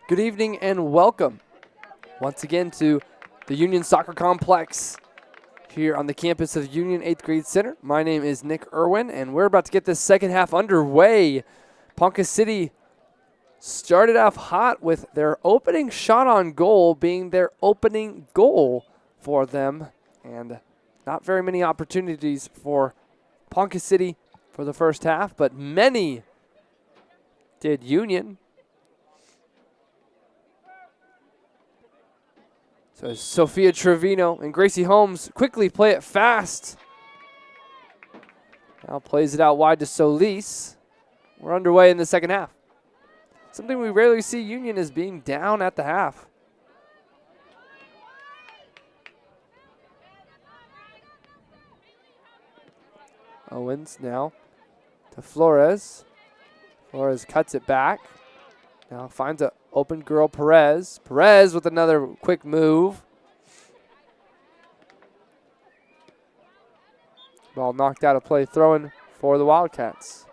Good evening and welcome once again to the Union Soccer Complex here on the campus of Union 8th Grade Center. My name is Nick Irwin, and we're about to get this second half underway. Ponca City started off hot with their opening shot on goal being their opening goal for them, and not very many opportunities for Ponca City for the first half, but many did Union. So Sophia Trevino and Gracie Holmes quickly play it fast. Now plays it out wide to Solis. We're underway in the second half. Something we rarely see Union is being down at the half. Owens now to Flores. Flores cuts it back. Now finds an open girl, Perez. Perez with another quick move. Ball knocked out of play, throwing for the Wildcats.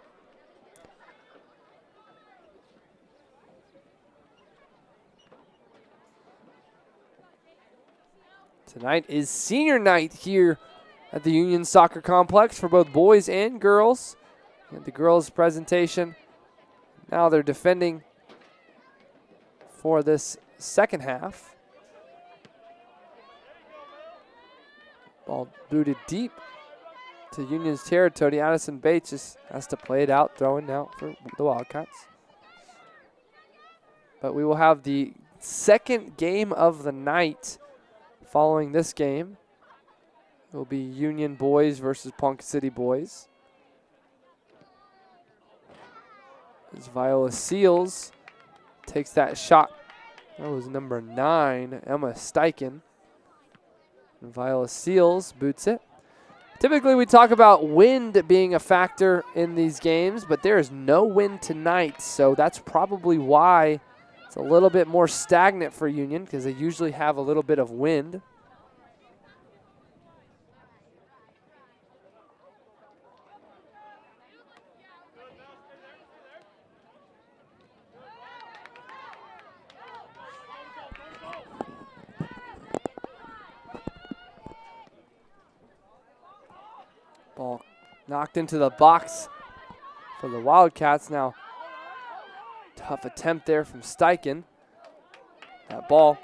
Tonight is senior night here at the Union Soccer Complex for both boys and girls. And the girls' presentation, now they're defending for this second half. Ball booted deep to Union's territory. Addison Bates just has to play it out, throwing out for the Wildcats. But we will have the second game of the night following this game. It will be Union boys versus Ponca City boys. As Viola Seals takes that shot. That was number 9, Emma Steichen. And Viola Seals boots it. Typically we talk about wind being a factor in these games, but there is no wind tonight, so that's probably why it's a little bit more stagnant for Union, because they usually have a little bit of wind. Ball knocked into the box for the Wildcats. Now, tough attempt there from Steichen. That ball,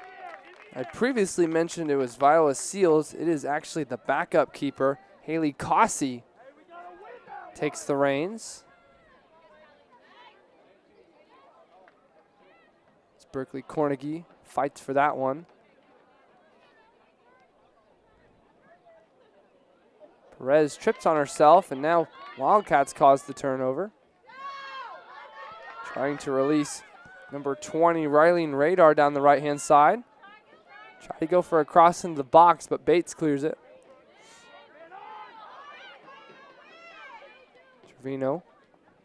I previously mentioned it was Viola Seals. It is actually the backup keeper, Haley Cossey, takes the reins. It's Berkeley Cornegie, fights for that one. Perez trips on herself, and now Wildcats cause the turnover. Trying to release number 20, Rylene Radar, down the right-hand side. Try to go for a cross into the box, but Bates clears it. Trevino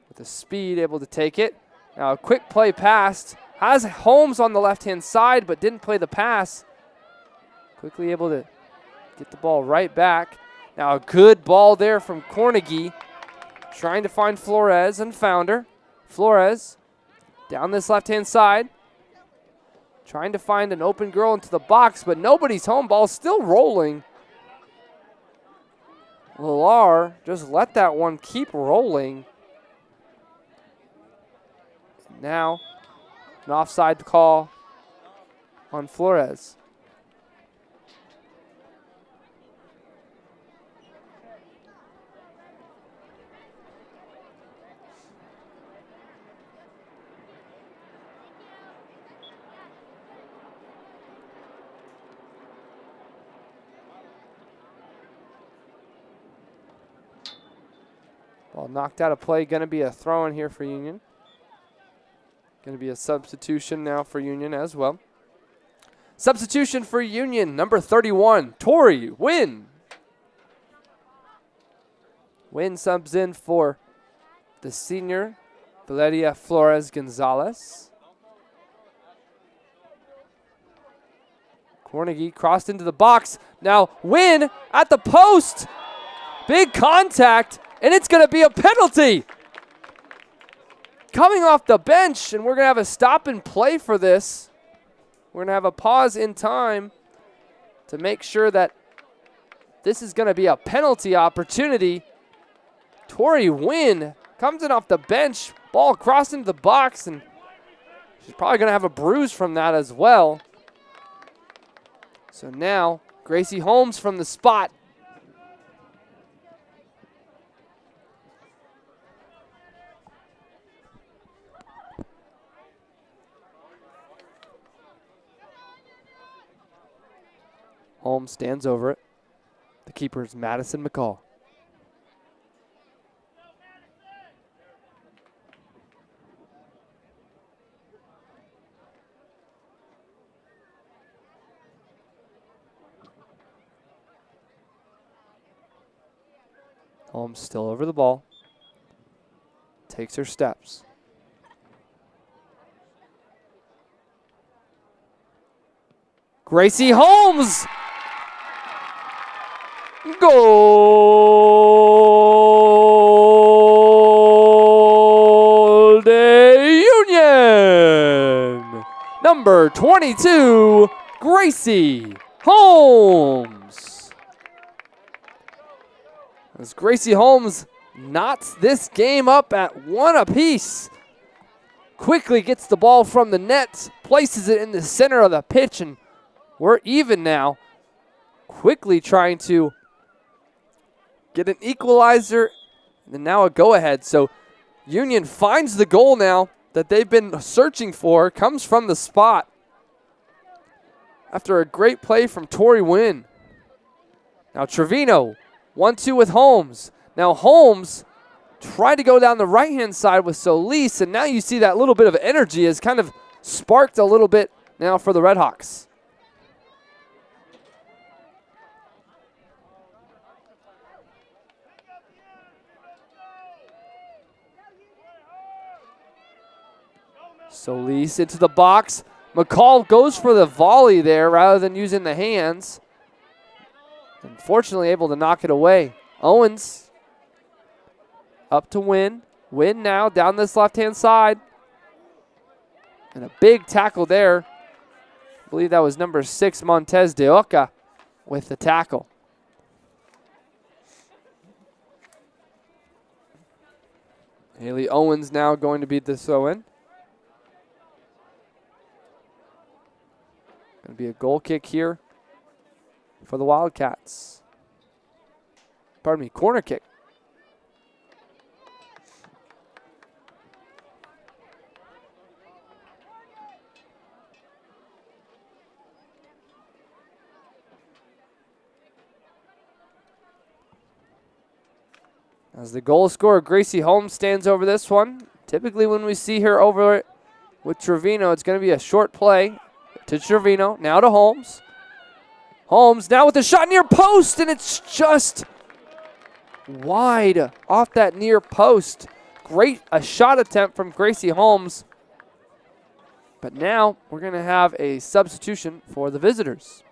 with the speed, able to take it. Now a quick play pass. Has Holmes on the left-hand side, but didn't play the pass. Quickly able to get the ball right back. Now a good ball there from Cornegie, trying to find Flores, and found her. Flores down this left-hand side, trying to find an open girl into the box, but nobody's home. Ball still rolling. Lallar just let that one keep rolling. Now an offside call on Flores. Ball knocked out of play. Going to be a throw in here for Union. Going to be a substitution now for Union as well. Substitution for Union, number 31, Tori Wynn. Wynn subs in for the senior, Valeria Flores Gonzalez. Cornegie crossed into the box. Now Wynn at the post. Big contact, and it's going to be a penalty. coming off the bench, and we're going to have a stop and play for this. We're going to have a pause in time to make sure that this is going to be a penalty opportunity. Tori Nguyen comes in off the bench, ball crossed into the box, and she's probably going to have a bruise from that as well. So now, Gracie Holmes from the spot. Holmes stands over it. The keeper is Madison McCall. Holmes still over the ball. Takes her steps. Gracie Holmes! Golden Union! Number 22, Gracie Holmes. As Gracie Holmes knots this game up at 1 apiece. Quickly gets the ball from the net, places it in the center of the pitch, and we're even now. Quickly trying to get an equalizer, and now a go-ahead. So Union finds the goal now that they've been searching for, comes from the spot after a great play from Tori Nguyen. Now Trevino, 1-2 with Holmes. Now Holmes tried to go down the right-hand side with Solis, and now you see that little bit of energy has kind of sparked a little bit now for the Redhawks. Solis into the box. McCall goes for the volley there rather than using the hands. Unfortunately able to knock it away. Owens up to Nguyen. Nguyen now down this left-hand side. And a big tackle there. I believe that was number 6, Montez de Oca, with the tackle. Haley Owens now going to be the throw-in. Going to be a goal kick here for the Wildcats. Pardon me, corner kick. As the goal scorer, Gracie Holmes, stands over this one. Typically when we see her over it with Trevino, it's going to be a short play. To Trevino, now to Holmes. Holmes now with a shot near post, and it's just wide off that near post. Great a shot attempt from Gracie Holmes. But now we're going to have a substitution for the visitors.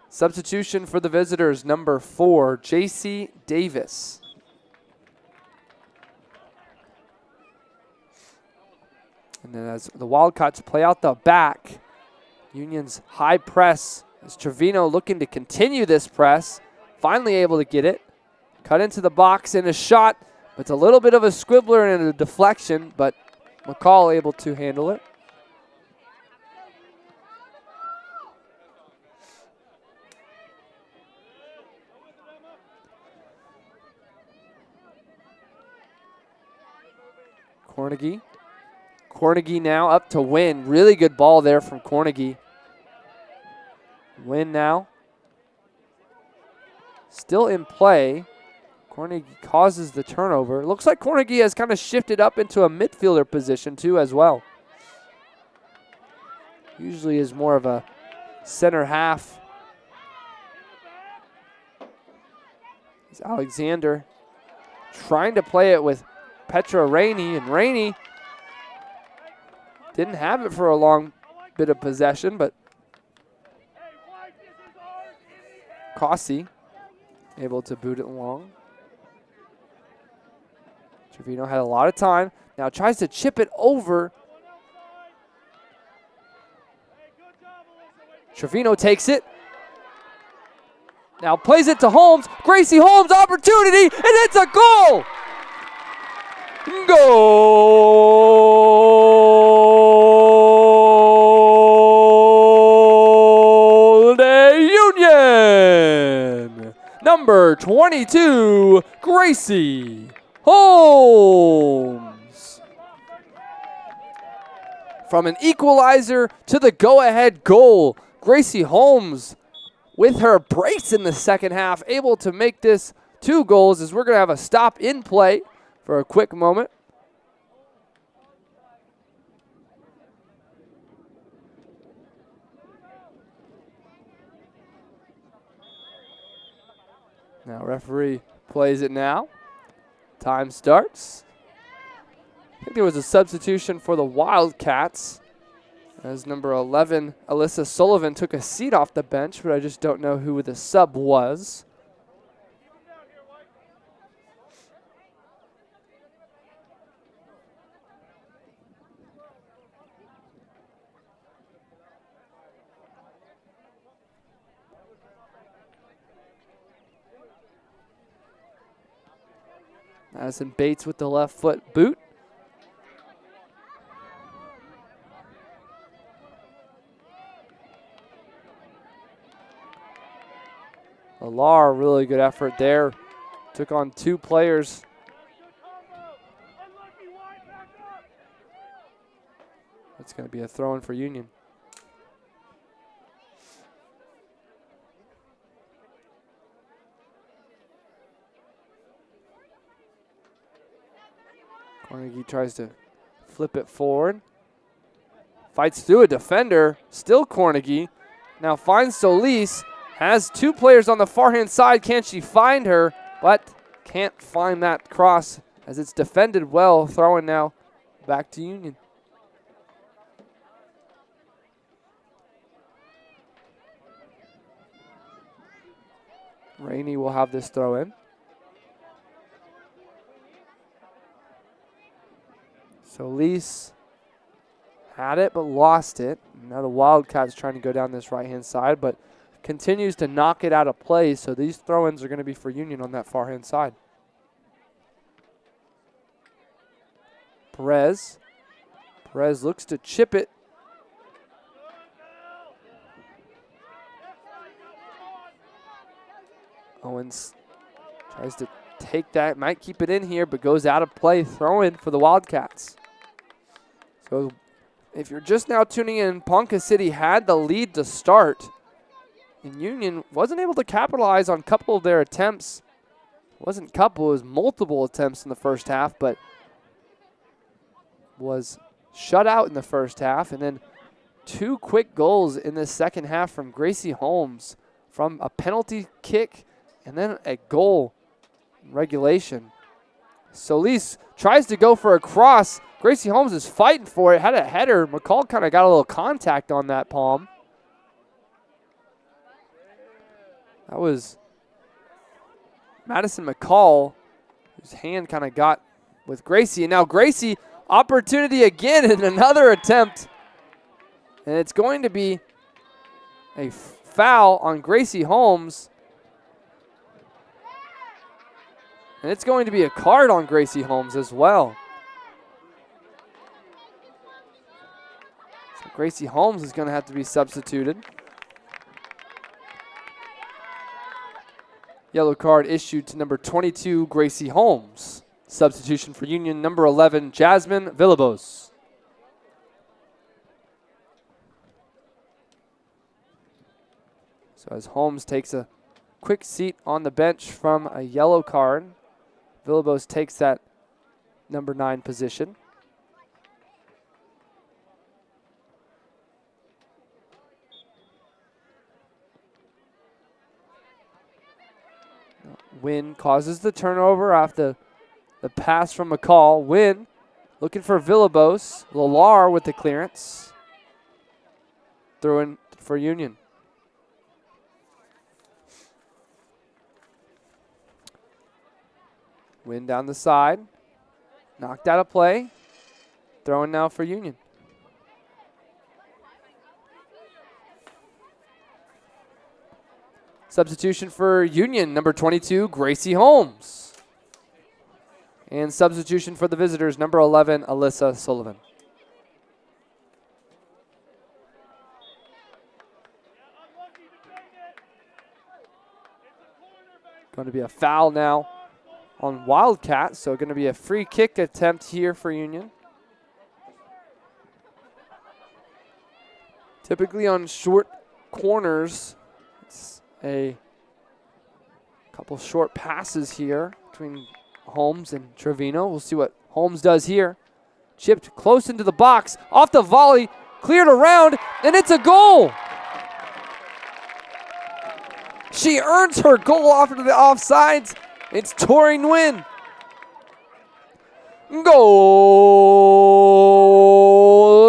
Substitution for the visitors, number 4, J.C. Davis. And then as the Wildcats play out the back, Union's high press is Trevino looking to continue this press. Finally able to get it. Cut into the box and a shot. It's a little bit of a squibbler and a deflection, but McCall able to handle it. Cornegie now up to Nguyen. Really good ball there from Cornegie. Nguyen now. Still in play. Cornegie causes the turnover. Looks like Cornegie has kind of shifted up into a midfielder position too as well. Usually is more of a center half. It's Alexander trying to play it with Petra Rainey, and Rainey didn't have it for a long bit of possession, but Cossey able to boot it along. Trevino had a lot of time. Now tries to chip it over. Trevino takes it. Now plays it to Holmes. Gracie Holmes, opportunity, and it's a goal! Goal to Union! Number 22, Gracie Holmes. From an equalizer to the go-ahead goal, Gracie Holmes with her brace in the second half, able to make this 2 goals as we're going to have a stop in play for a quick moment. Now referee plays it now. Time starts. I think there was a substitution for the Wildcats as number 11, Alyssa Sullivan, took a seat off the bench, but I just don't know who the sub was. Madison Bates with the left foot boot. Alar, really good effort there. Took on 2 players. It's going to be a throw-in for Union. Carnegie tries to flip it forward. Fights through a defender. Still Carnegie. Now finds Solis. Has 2 players on the far-hand side. Can she find her? But can't find that cross as it's defended well. Throwing now back to Union. Rainey will have this throw in. Solis had it but lost it. Now the Wildcats trying to go down this right-hand side, but continues to knock it out of play, so these throw-ins are going to be for Union on that far-hand side. Perez looks to chip it. Owens tries to take that, might keep it in here, but goes out of play. Throw-in for the Wildcats. So if you're just now tuning in, Ponca City had the lead to start. And Union wasn't able to capitalize on a couple of their attempts. It wasn't a couple, it was multiple attempts in the first half, but was shut out in the first half. And then 2 quick goals in the second half from Gracie Holmes from a penalty kick and then a goal in regulation. Solis tries to go for a cross. Gracie Holmes is fighting for it, had a header. McCall kind of got a little contact on that palm. That was Madison McCall, whose hand kind of got with Gracie. And now Gracie, opportunity again in another attempt. And it's going to be a foul on Gracie Holmes. And it's going to be a card on Gracie Holmes as well. So Gracie Holmes is going to have to be substituted. Yellow card issued to number 22, Gracie Holmes. Substitution for Union, number 11, Jasmine Villalobos. So as Holmes takes a quick seat on the bench from a yellow card, Villalobos takes that number 9 position. Wynn causes the turnover after the pass from McCall. Wynn looking for Villalobos. Lallar with the clearance. Throw in for Union. Wynn down the side. Knocked out of play. Throwing now for Union. Substitution for Union, number 22, Gracie Holmes. And substitution for the visitors, number 11, Alyssa Sullivan. Going to be a foul now on Wildcats, so going to be a free kick attempt here for Union. Typically on short corners, it's a couple short passes here between Holmes and Trevino. We'll see what Holmes does here. Chipped close into the box, off the volley, cleared around, and it's a goal. She earns her goal off into the offsides. It's Tori Nguyen. Goal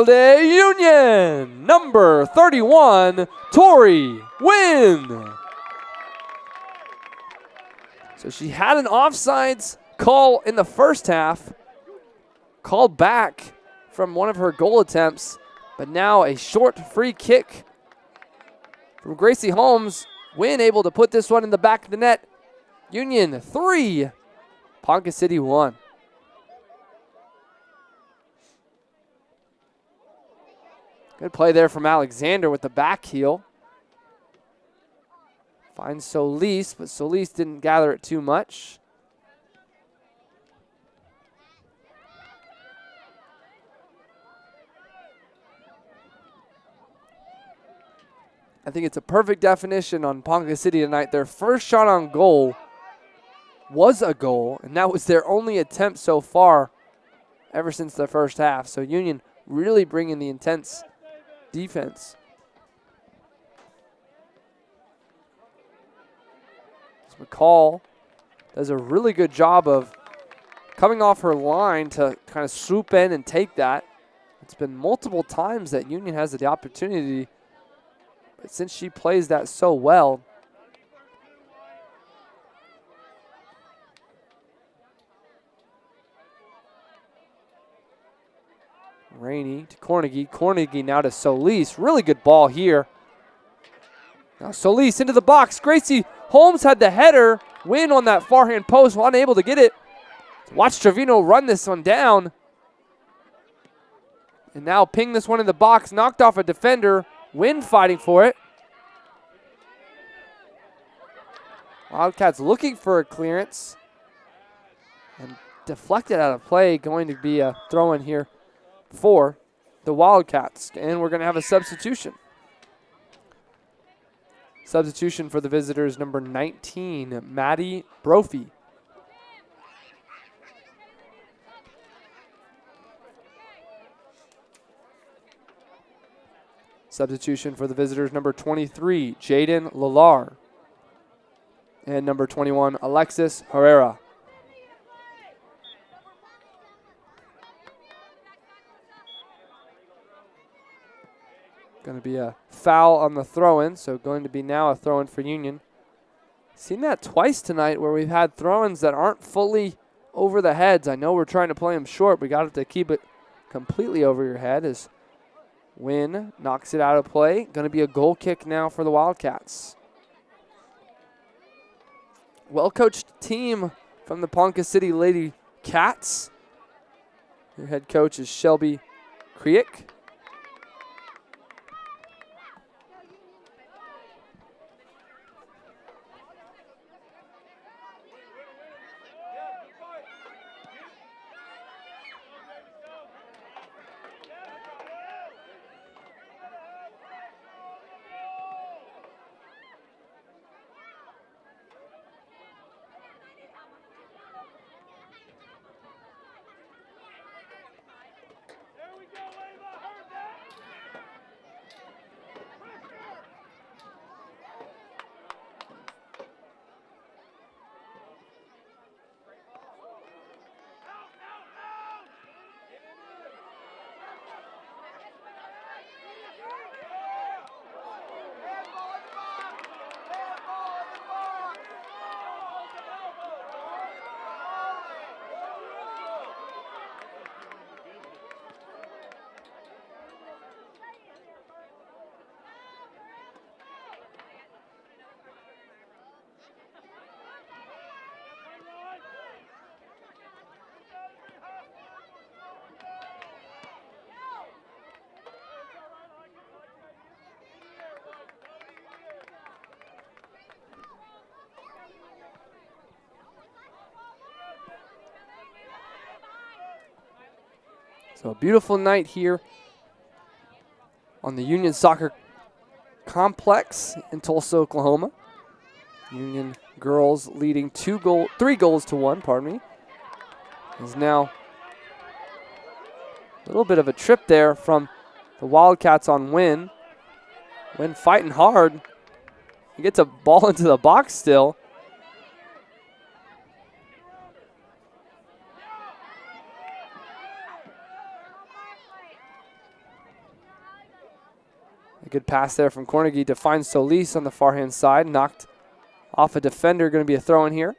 to Union, number 31, Tori Nguyen. So she had an offsides call in the first half, called back from one of her goal attempts, but now a short free kick from Gracie Holmes. Nguyen able to put this one in the back of the net. Union 3, Ponca City 1. Good play there from Alexander with the back heel. Finds Solis, but Solis didn't gather it too much. I think it's a perfect definition on Ponca City tonight. Their first shot on goal was a goal, and that was their only attempt so far ever since the first half. So Union really bringing the intense defense. McCall does a really good job of coming off her line to kind of swoop in and take that. It's been multiple times that Union has the opportunity, but since she plays that so well, Rainey to Cornegie. Cornegie now to Solis. Really good ball here. Now Solis into the box. Gracie Holmes had the header. Win on that far hand post. Unable to get it. Watch Trevino run this one down. And now ping this one in the box. Knocked off a defender. Win fighting for it. Wildcats looking for a clearance. And deflected out of play. Going to be a throw in here for the Wildcats. And we're going to have a substitution. Substitution for the visitors, number 19, Maddie Brophy. Substitution for the visitors, number 23, Jaden Lallar. And number 21, Alexis Herrera. Going to be a foul on the throw-in, so going to be now a throw-in for Union. Seen that twice tonight where we've had throw-ins that aren't fully over the heads. I know we're trying to play them short. We got to keep it completely over your head as Wynn knocks it out of play. Going to be a goal kick now for the Wildcats. Well-coached team from the Ponca City Lady Cats. Their head coach is Shelby Kriek. So a beautiful night here on the Union Soccer Complex in Tulsa, Oklahoma. Union girls leading 3 goals to 1, pardon me. Is now a little bit of a trip there from the Wildcats on Wynn. Wynn fighting hard. He gets a ball into the box still. A good pass there from Cornegie to find Solis on the far hand side. Knocked off a defender, going to be a throw in here.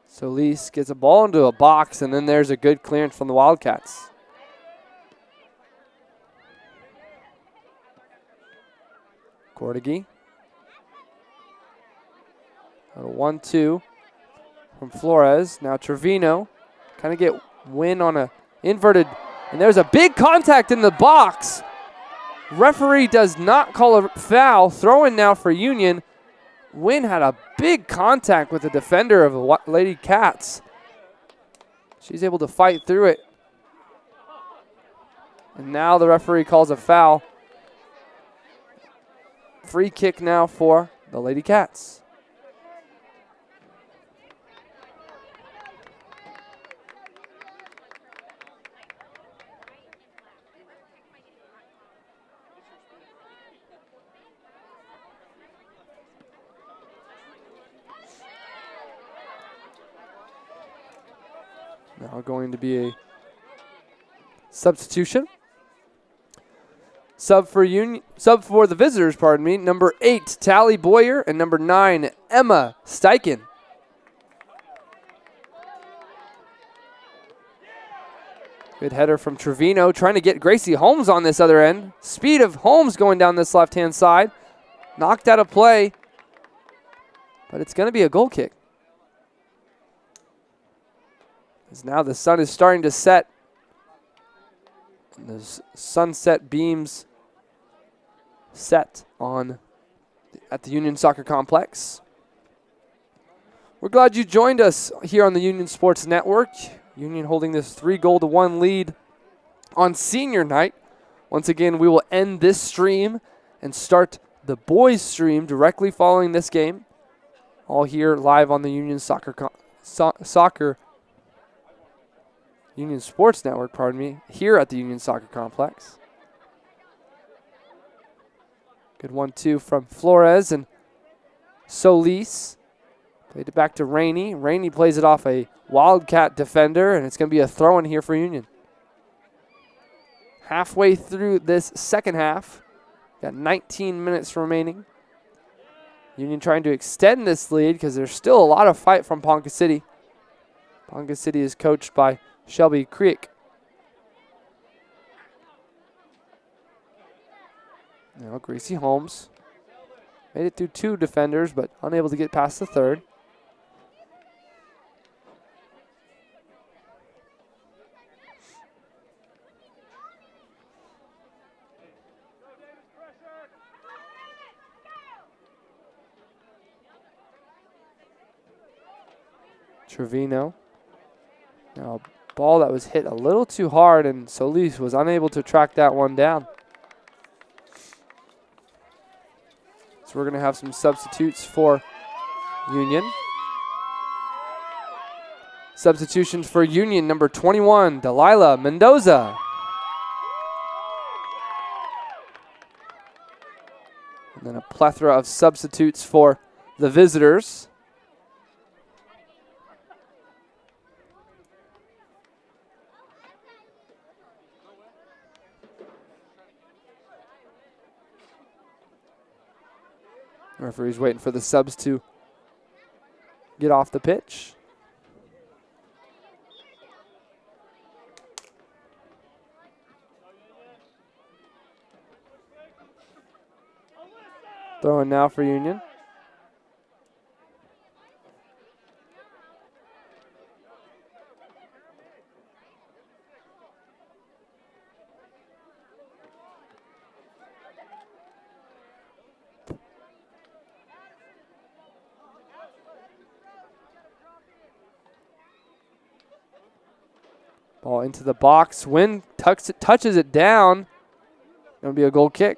Solis gets a ball into a box, and then there's a good clearance from the Wildcats. Cordegy. A 1-2 from Flores. Now Trevino. Kind of get Win on a inverted, and there's a big contact in the box. Referee does not call a foul. Throw in now for Union. Wynn had a big contact with the defender of the Lady Cats. She's able to fight through it. And now the referee calls a foul. Free kick now for the Lady Cats. Now going to be a substitution. Sub for the visitors, pardon me. Number 8, Tally Boyer, and number 9, Emma Steichen. Good header from Trevino, trying to get Gracie Holmes on this other end. Speed of Holmes going down this left-hand side. Knocked out of play, but it's going to be a goal kick. As now the sun is starting to set. And the sunset beams set at the Union Soccer Complex. We're glad you joined us here on the Union Sports Network. Union holding this 3-1 lead on senior night. Once again, we will end this stream and start the boys stream directly following this game. All here live on the Union Union Sports Network, pardon me, here at the Union Soccer Complex. Good 1-2 from Flores, and Solis played it back to Rainey. Rainey plays it off a Wildcat defender, and it's going to be a throw-in here for Union. Halfway through this second half, got 19 minutes remaining. Union trying to extend this lead because there's still a lot of fight from Ponca City. Ponca City is coached by Shelby Creek. Now Gracie Holmes made it through 2 defenders, but unable to get past the third. Trevino. Now a ball that was hit a little too hard, and Solis was unable to track that one down. So we're going to have some substitutes for Union. Substitutions for Union, number 21, Delilah Mendoza. And then a plethora of substitutes for the visitors. Referee's waiting for the subs to get off the pitch. Throwing now for Union. Ball into the box. Wynn touches it down. It'll be a goal kick.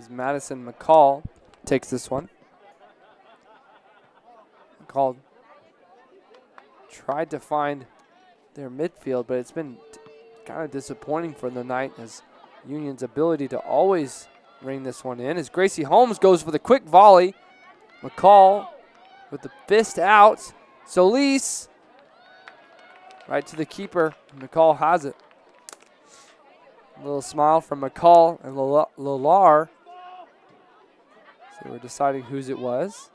As Madison McCall takes this one. McCall tried to find their midfield, but it's been kind of disappointing for the night as Union's ability to always ring this one in. As Gracie Holmes goes for the quick volley. McCall with the fist out. Solis right to the keeper. McCall has it. A little smile from McCall and Lilar. So we're deciding whose it was.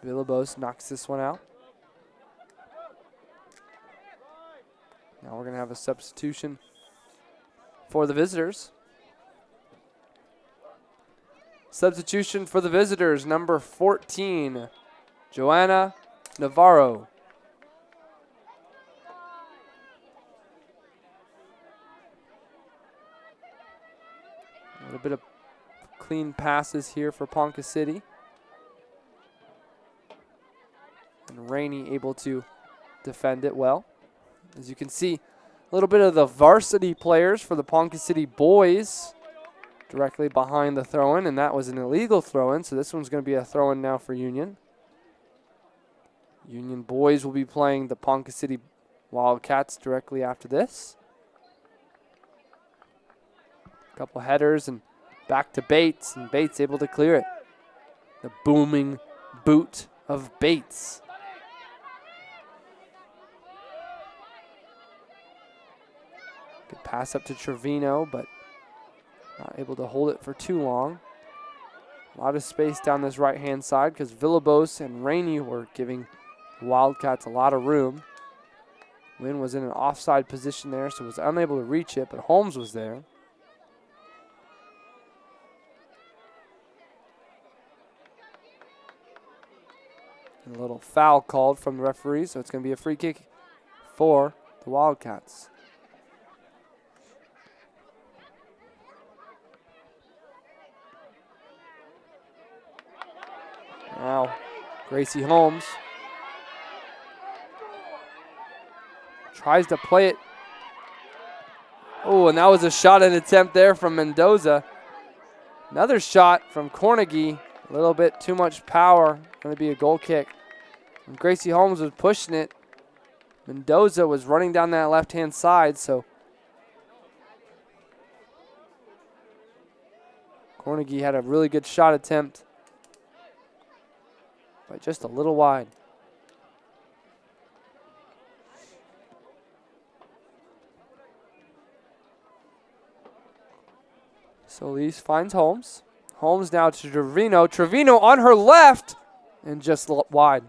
Villalobos knocks this one out. Now we're going to have a substitution for the visitors. Substitution for the visitors, number 14, Joanna Navarro. A little bit of clean passes here for Ponca City. And Rainey able to defend it well. As you can see, a little bit of the varsity players for the Ponca City boys directly behind the throw-in, and that was an illegal throw-in, so this one's going to be a throw-in now for Union. Union boys will be playing the Ponca City Wildcats directly after this. A couple headers and back to Bates, and Bates able to clear it. The booming boot of Bates. Good pass up to Trevino, but not able to hold it for too long. A lot of space down this right-hand side because Villalobos and Rainey were giving the Wildcats a lot of room. Wynn was in an offside position there, so was unable to reach it, but Holmes was there. And a little foul called from the referee, so it's going to be a free kick for the Wildcats. Now, Gracie Holmes tries to play it. Oh, and that was a shot and attempt there from Mendoza. Another shot from Cornegie. A little bit too much power. Going to be a goal kick. And Gracie Holmes was pushing it. Mendoza was running down that left-hand side, so Cornegie had a really good shot attempt, but just a little wide. Solis finds Holmes. Holmes now to Trevino. Trevino on her left and just wide.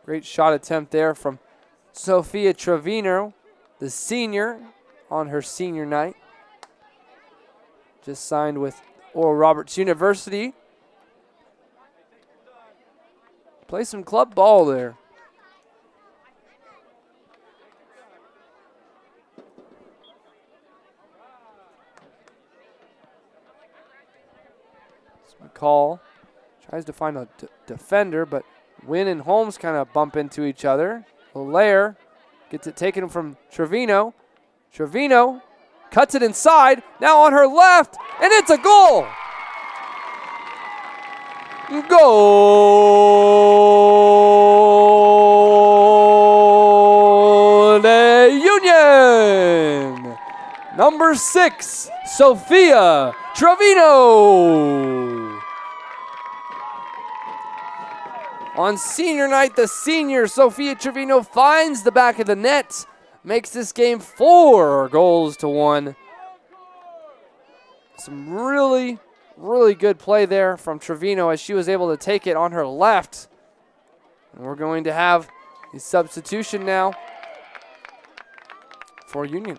Great shot attempt there from Sophia Trevino, the senior on her senior night. Just signed with Oral Roberts University. Play some club ball there. McCall tries to find a defender, but Wynn and Holmes kind of bump into each other. Lair gets it taken from Trevino. Trevino cuts it inside, now on her left, and it's a goal! Goal! Union! Number 6, Sophia Trevino! On senior night, the senior Sophia Trevino finds the back of the net, makes this game 4-1. Some really, really good play there from Trevino as she was able to take it on her left. And we're going to have a substitution now for Union.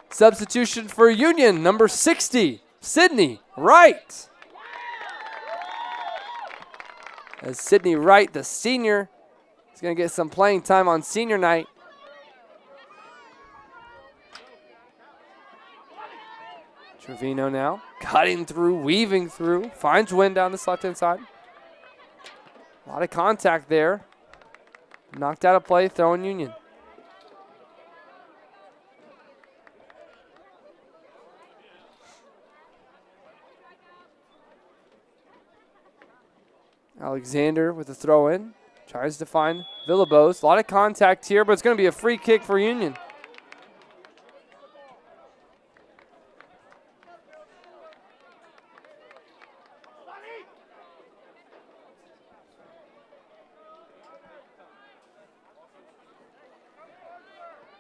Substitution for Union, number 60, Sydney Wright. As Sydney Wright, the senior, is going to get some playing time on senior night. Trevino now cutting through, weaving through, finds Wynn down this left-hand side. A lot of contact there. Knocked out of play, throwing Union. Alexander with the throw in. Tries to find Villalobos. A lot of contact here, but it's going to be a free kick for Union.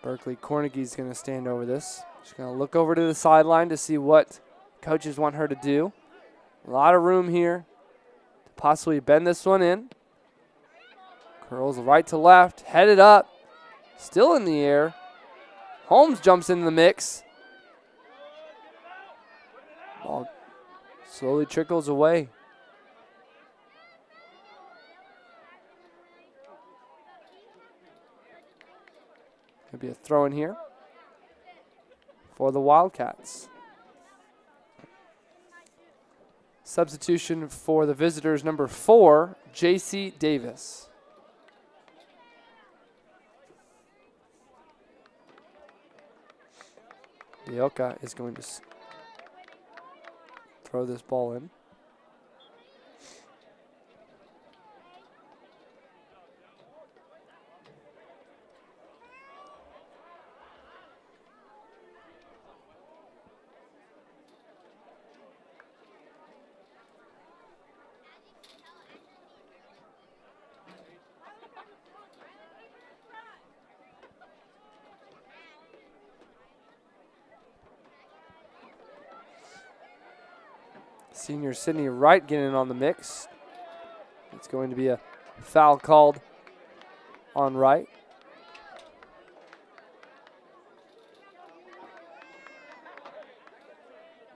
Berkeley Cornegie's going to stand over this. She's going to look over to the sideline to see what coaches want her to do. A lot of room here to possibly bend this one in. Curls right to left, headed up, still in the air. Holmes jumps in the mix. Ball slowly trickles away. Could be a throw in here for the Wildcats. Substitution for the visitors, number 4, J.C. Davis. Dioka is going to throw this ball in. Senior Sydney Wright getting on the mix. It's going to be a foul called on Wright.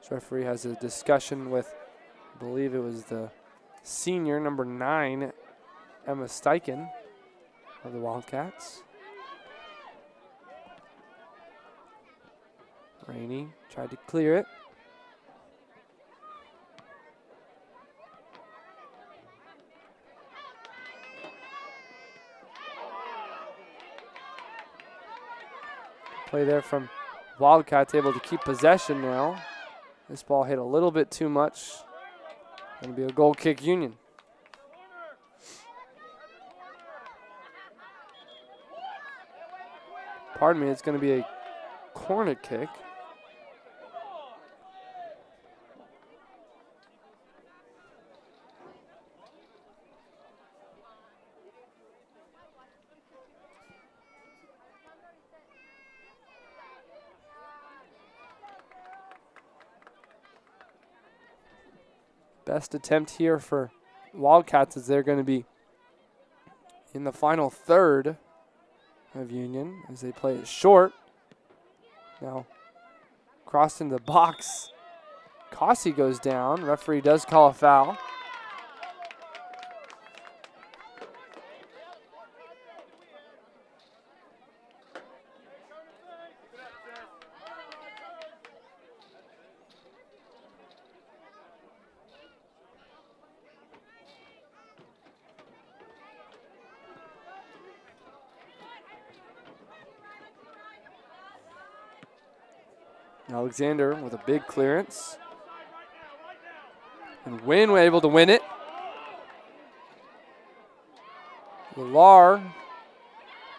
This referee has a discussion with, I believe it was the senior, number 9, Emma Steichen of the Wildcats. Rainey tried to clear it. Play there from Wildcats, able to keep possession now. This ball hit a little bit too much. Going to be a goal kick Union. Pardon me, it's going to be a corner kick. Best attempt here for Wildcats as they're going to be in the final third of Union as they play it short. Now crossed into the box. Cossey goes down. Referee does call a foul. Alexander with a big clearance. And Wynn were able to win it. Millar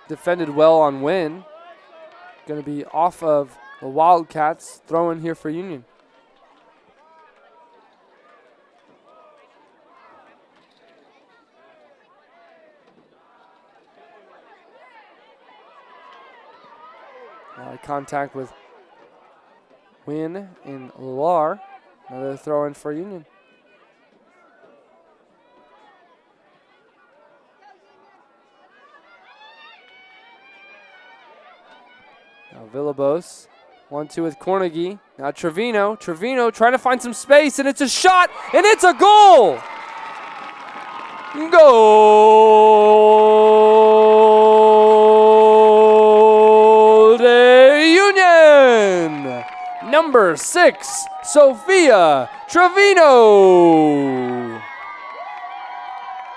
defended well on Wynn. Going to be off of the Wildcats. Throw in here for Union. Contact with Wynn and Lar. Another throw in for Union. Now Villalobos. 1-2 with Cornegie. Now Trevino. Trevino trying to find some space, and it's a shot, and it's a goal! Goal to Union! Number 6, Sophia Trevino.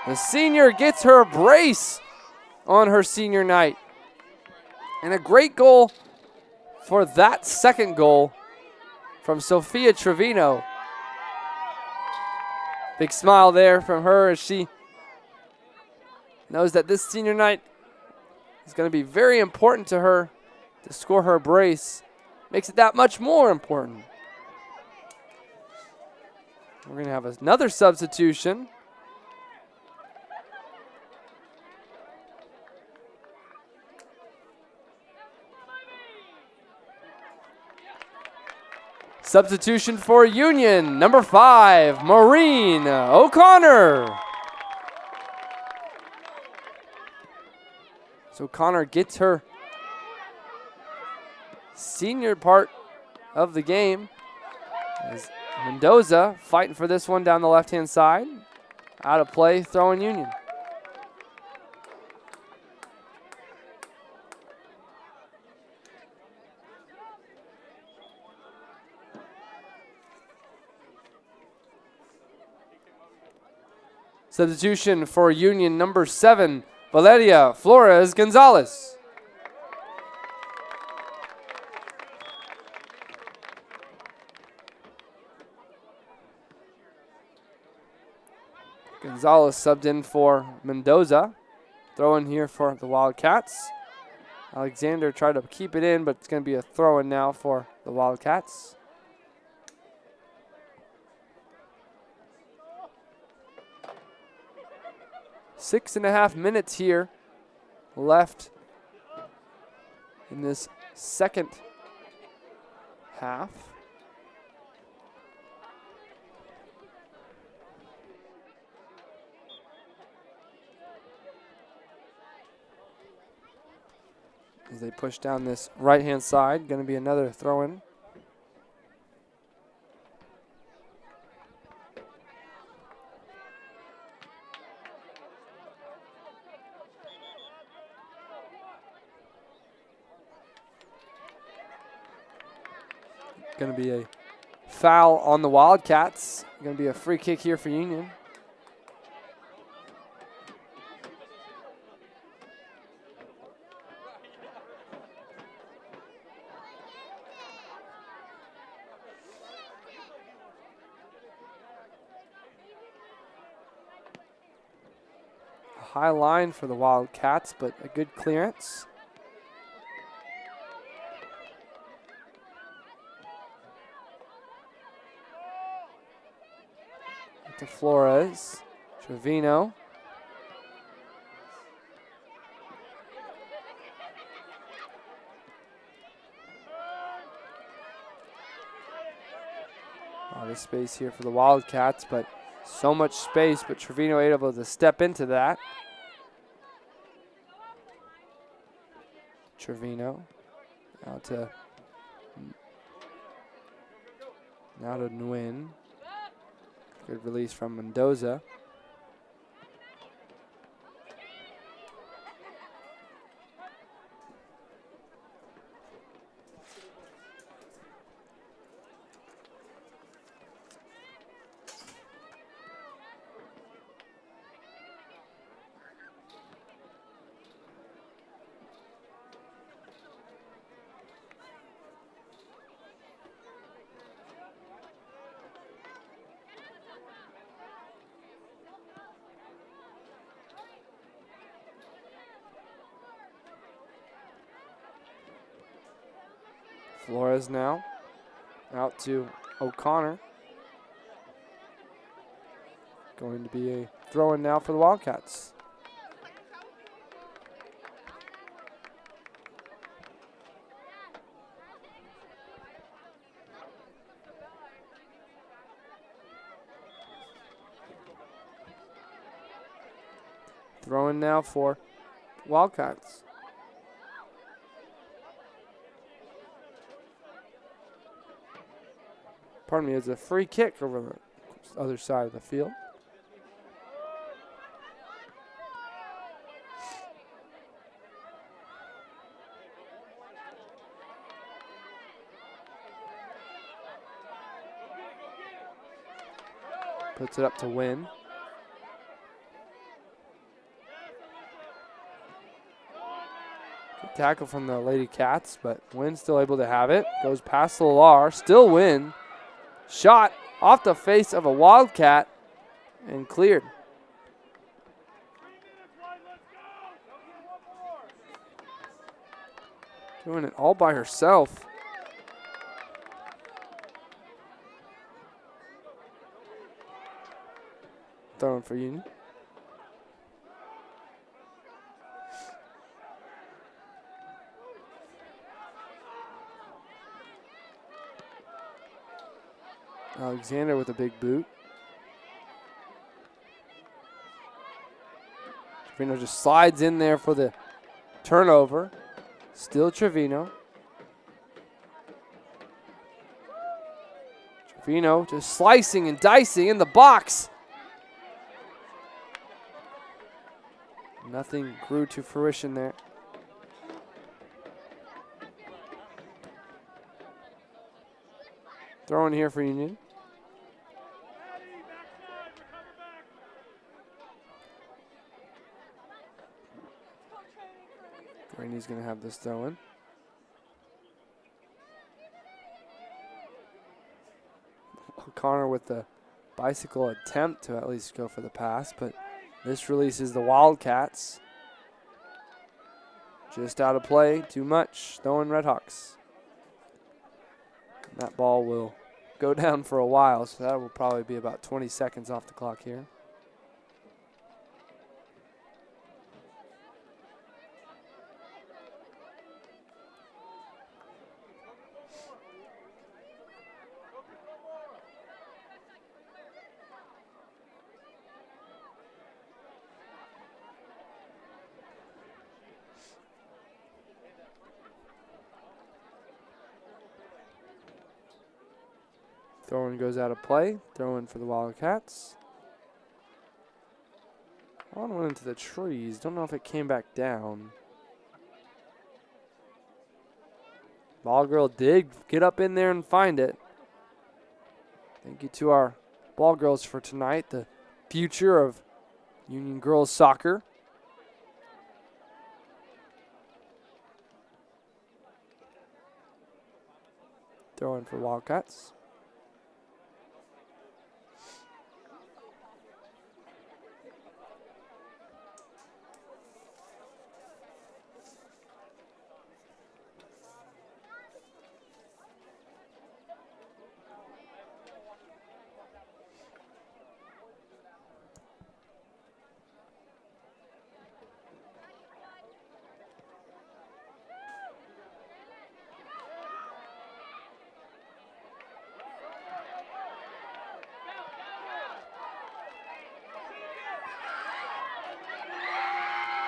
The senior gets her brace on her senior night. And a great goal for that second goal from Sophia Trevino. Big smile there from her as she knows that this senior night is going to be very important to her to score her brace. Makes it that much more important. We're going to have another substitution. Substitution for Union, number 5, Maureen O'Connor. So O'Connor gets her senior part of the game. As Mendoza fighting for this one down the left-hand side. Out of play, throwing Union. Substitution for Union, number 7, Valeria Flores Gonzalez. Gonzalez subbed in for Mendoza. Throw in here for the Wildcats. Alexander tried to keep it in, but it's going to be a throw in now for the Wildcats. 6.5 minutes here left in this second half. As they push down this right-hand side, going to be another throw-in. Going to be a foul on the Wildcats. Going to be a free kick here for Union. A high line for the Wildcats, but a good clearance. To Flores, Trevino. A lot of space here for the Wildcats, but so much space, but Trevino able to step into that. Trevino now to Nguyen. Good release from Mendoza. Flores now out to O'Connor. Going to be a throw-in now for the Wildcats. Throwing now for Wildcats. Pardon me, it's a free kick over the other side of the field. Puts it up to Wynn. Good tackle from the Lady Cats, but Wynn still able to have it. Goes past Lalar, still Wynn. Shot off the face of a Wildcat and cleared. Doing it all by herself. Throwing for Union. Alexander with a big boot. Trevino just slides in there for the turnover. Still Trevino. Trevino just slicing and dicing in the box. Nothing grew to fruition there. Throwing here for Union. Rainey's going to have this throw in. O'Connor with the bicycle attempt to at least go for the pass, but this releases the Wildcats. Just out of play, too much, throwing Redhawks. And that ball will go down for a while, so that will probably be about 20 seconds off the clock here. Throw-in goes out of play. Throw-in for the Wildcats. One went into the trees. Don't know if it came back down. Ball girl did get up in there and find it. Thank you to our ball girls for tonight. The future of Union girls soccer. Throw-in for Wildcats.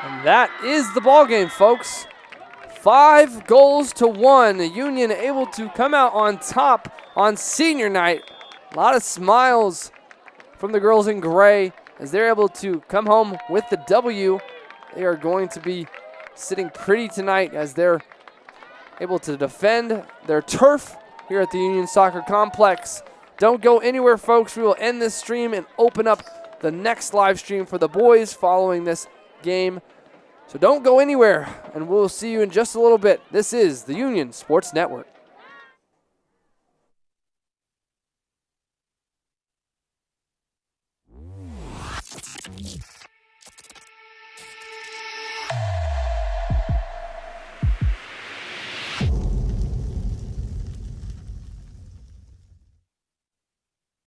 And that is the ball game, folks. 5-1. Union able to come out on top on senior night. A lot of smiles from the girls in gray as they're able to come home with the W. They are going to be sitting pretty tonight as they're able to defend their turf here at the Union Soccer Complex. Don't go anywhere, folks. We will end this stream and open up the next live stream for the boys following this game. So don't go anywhere, and we'll see you in just a little bit. This is the Union Sports Network.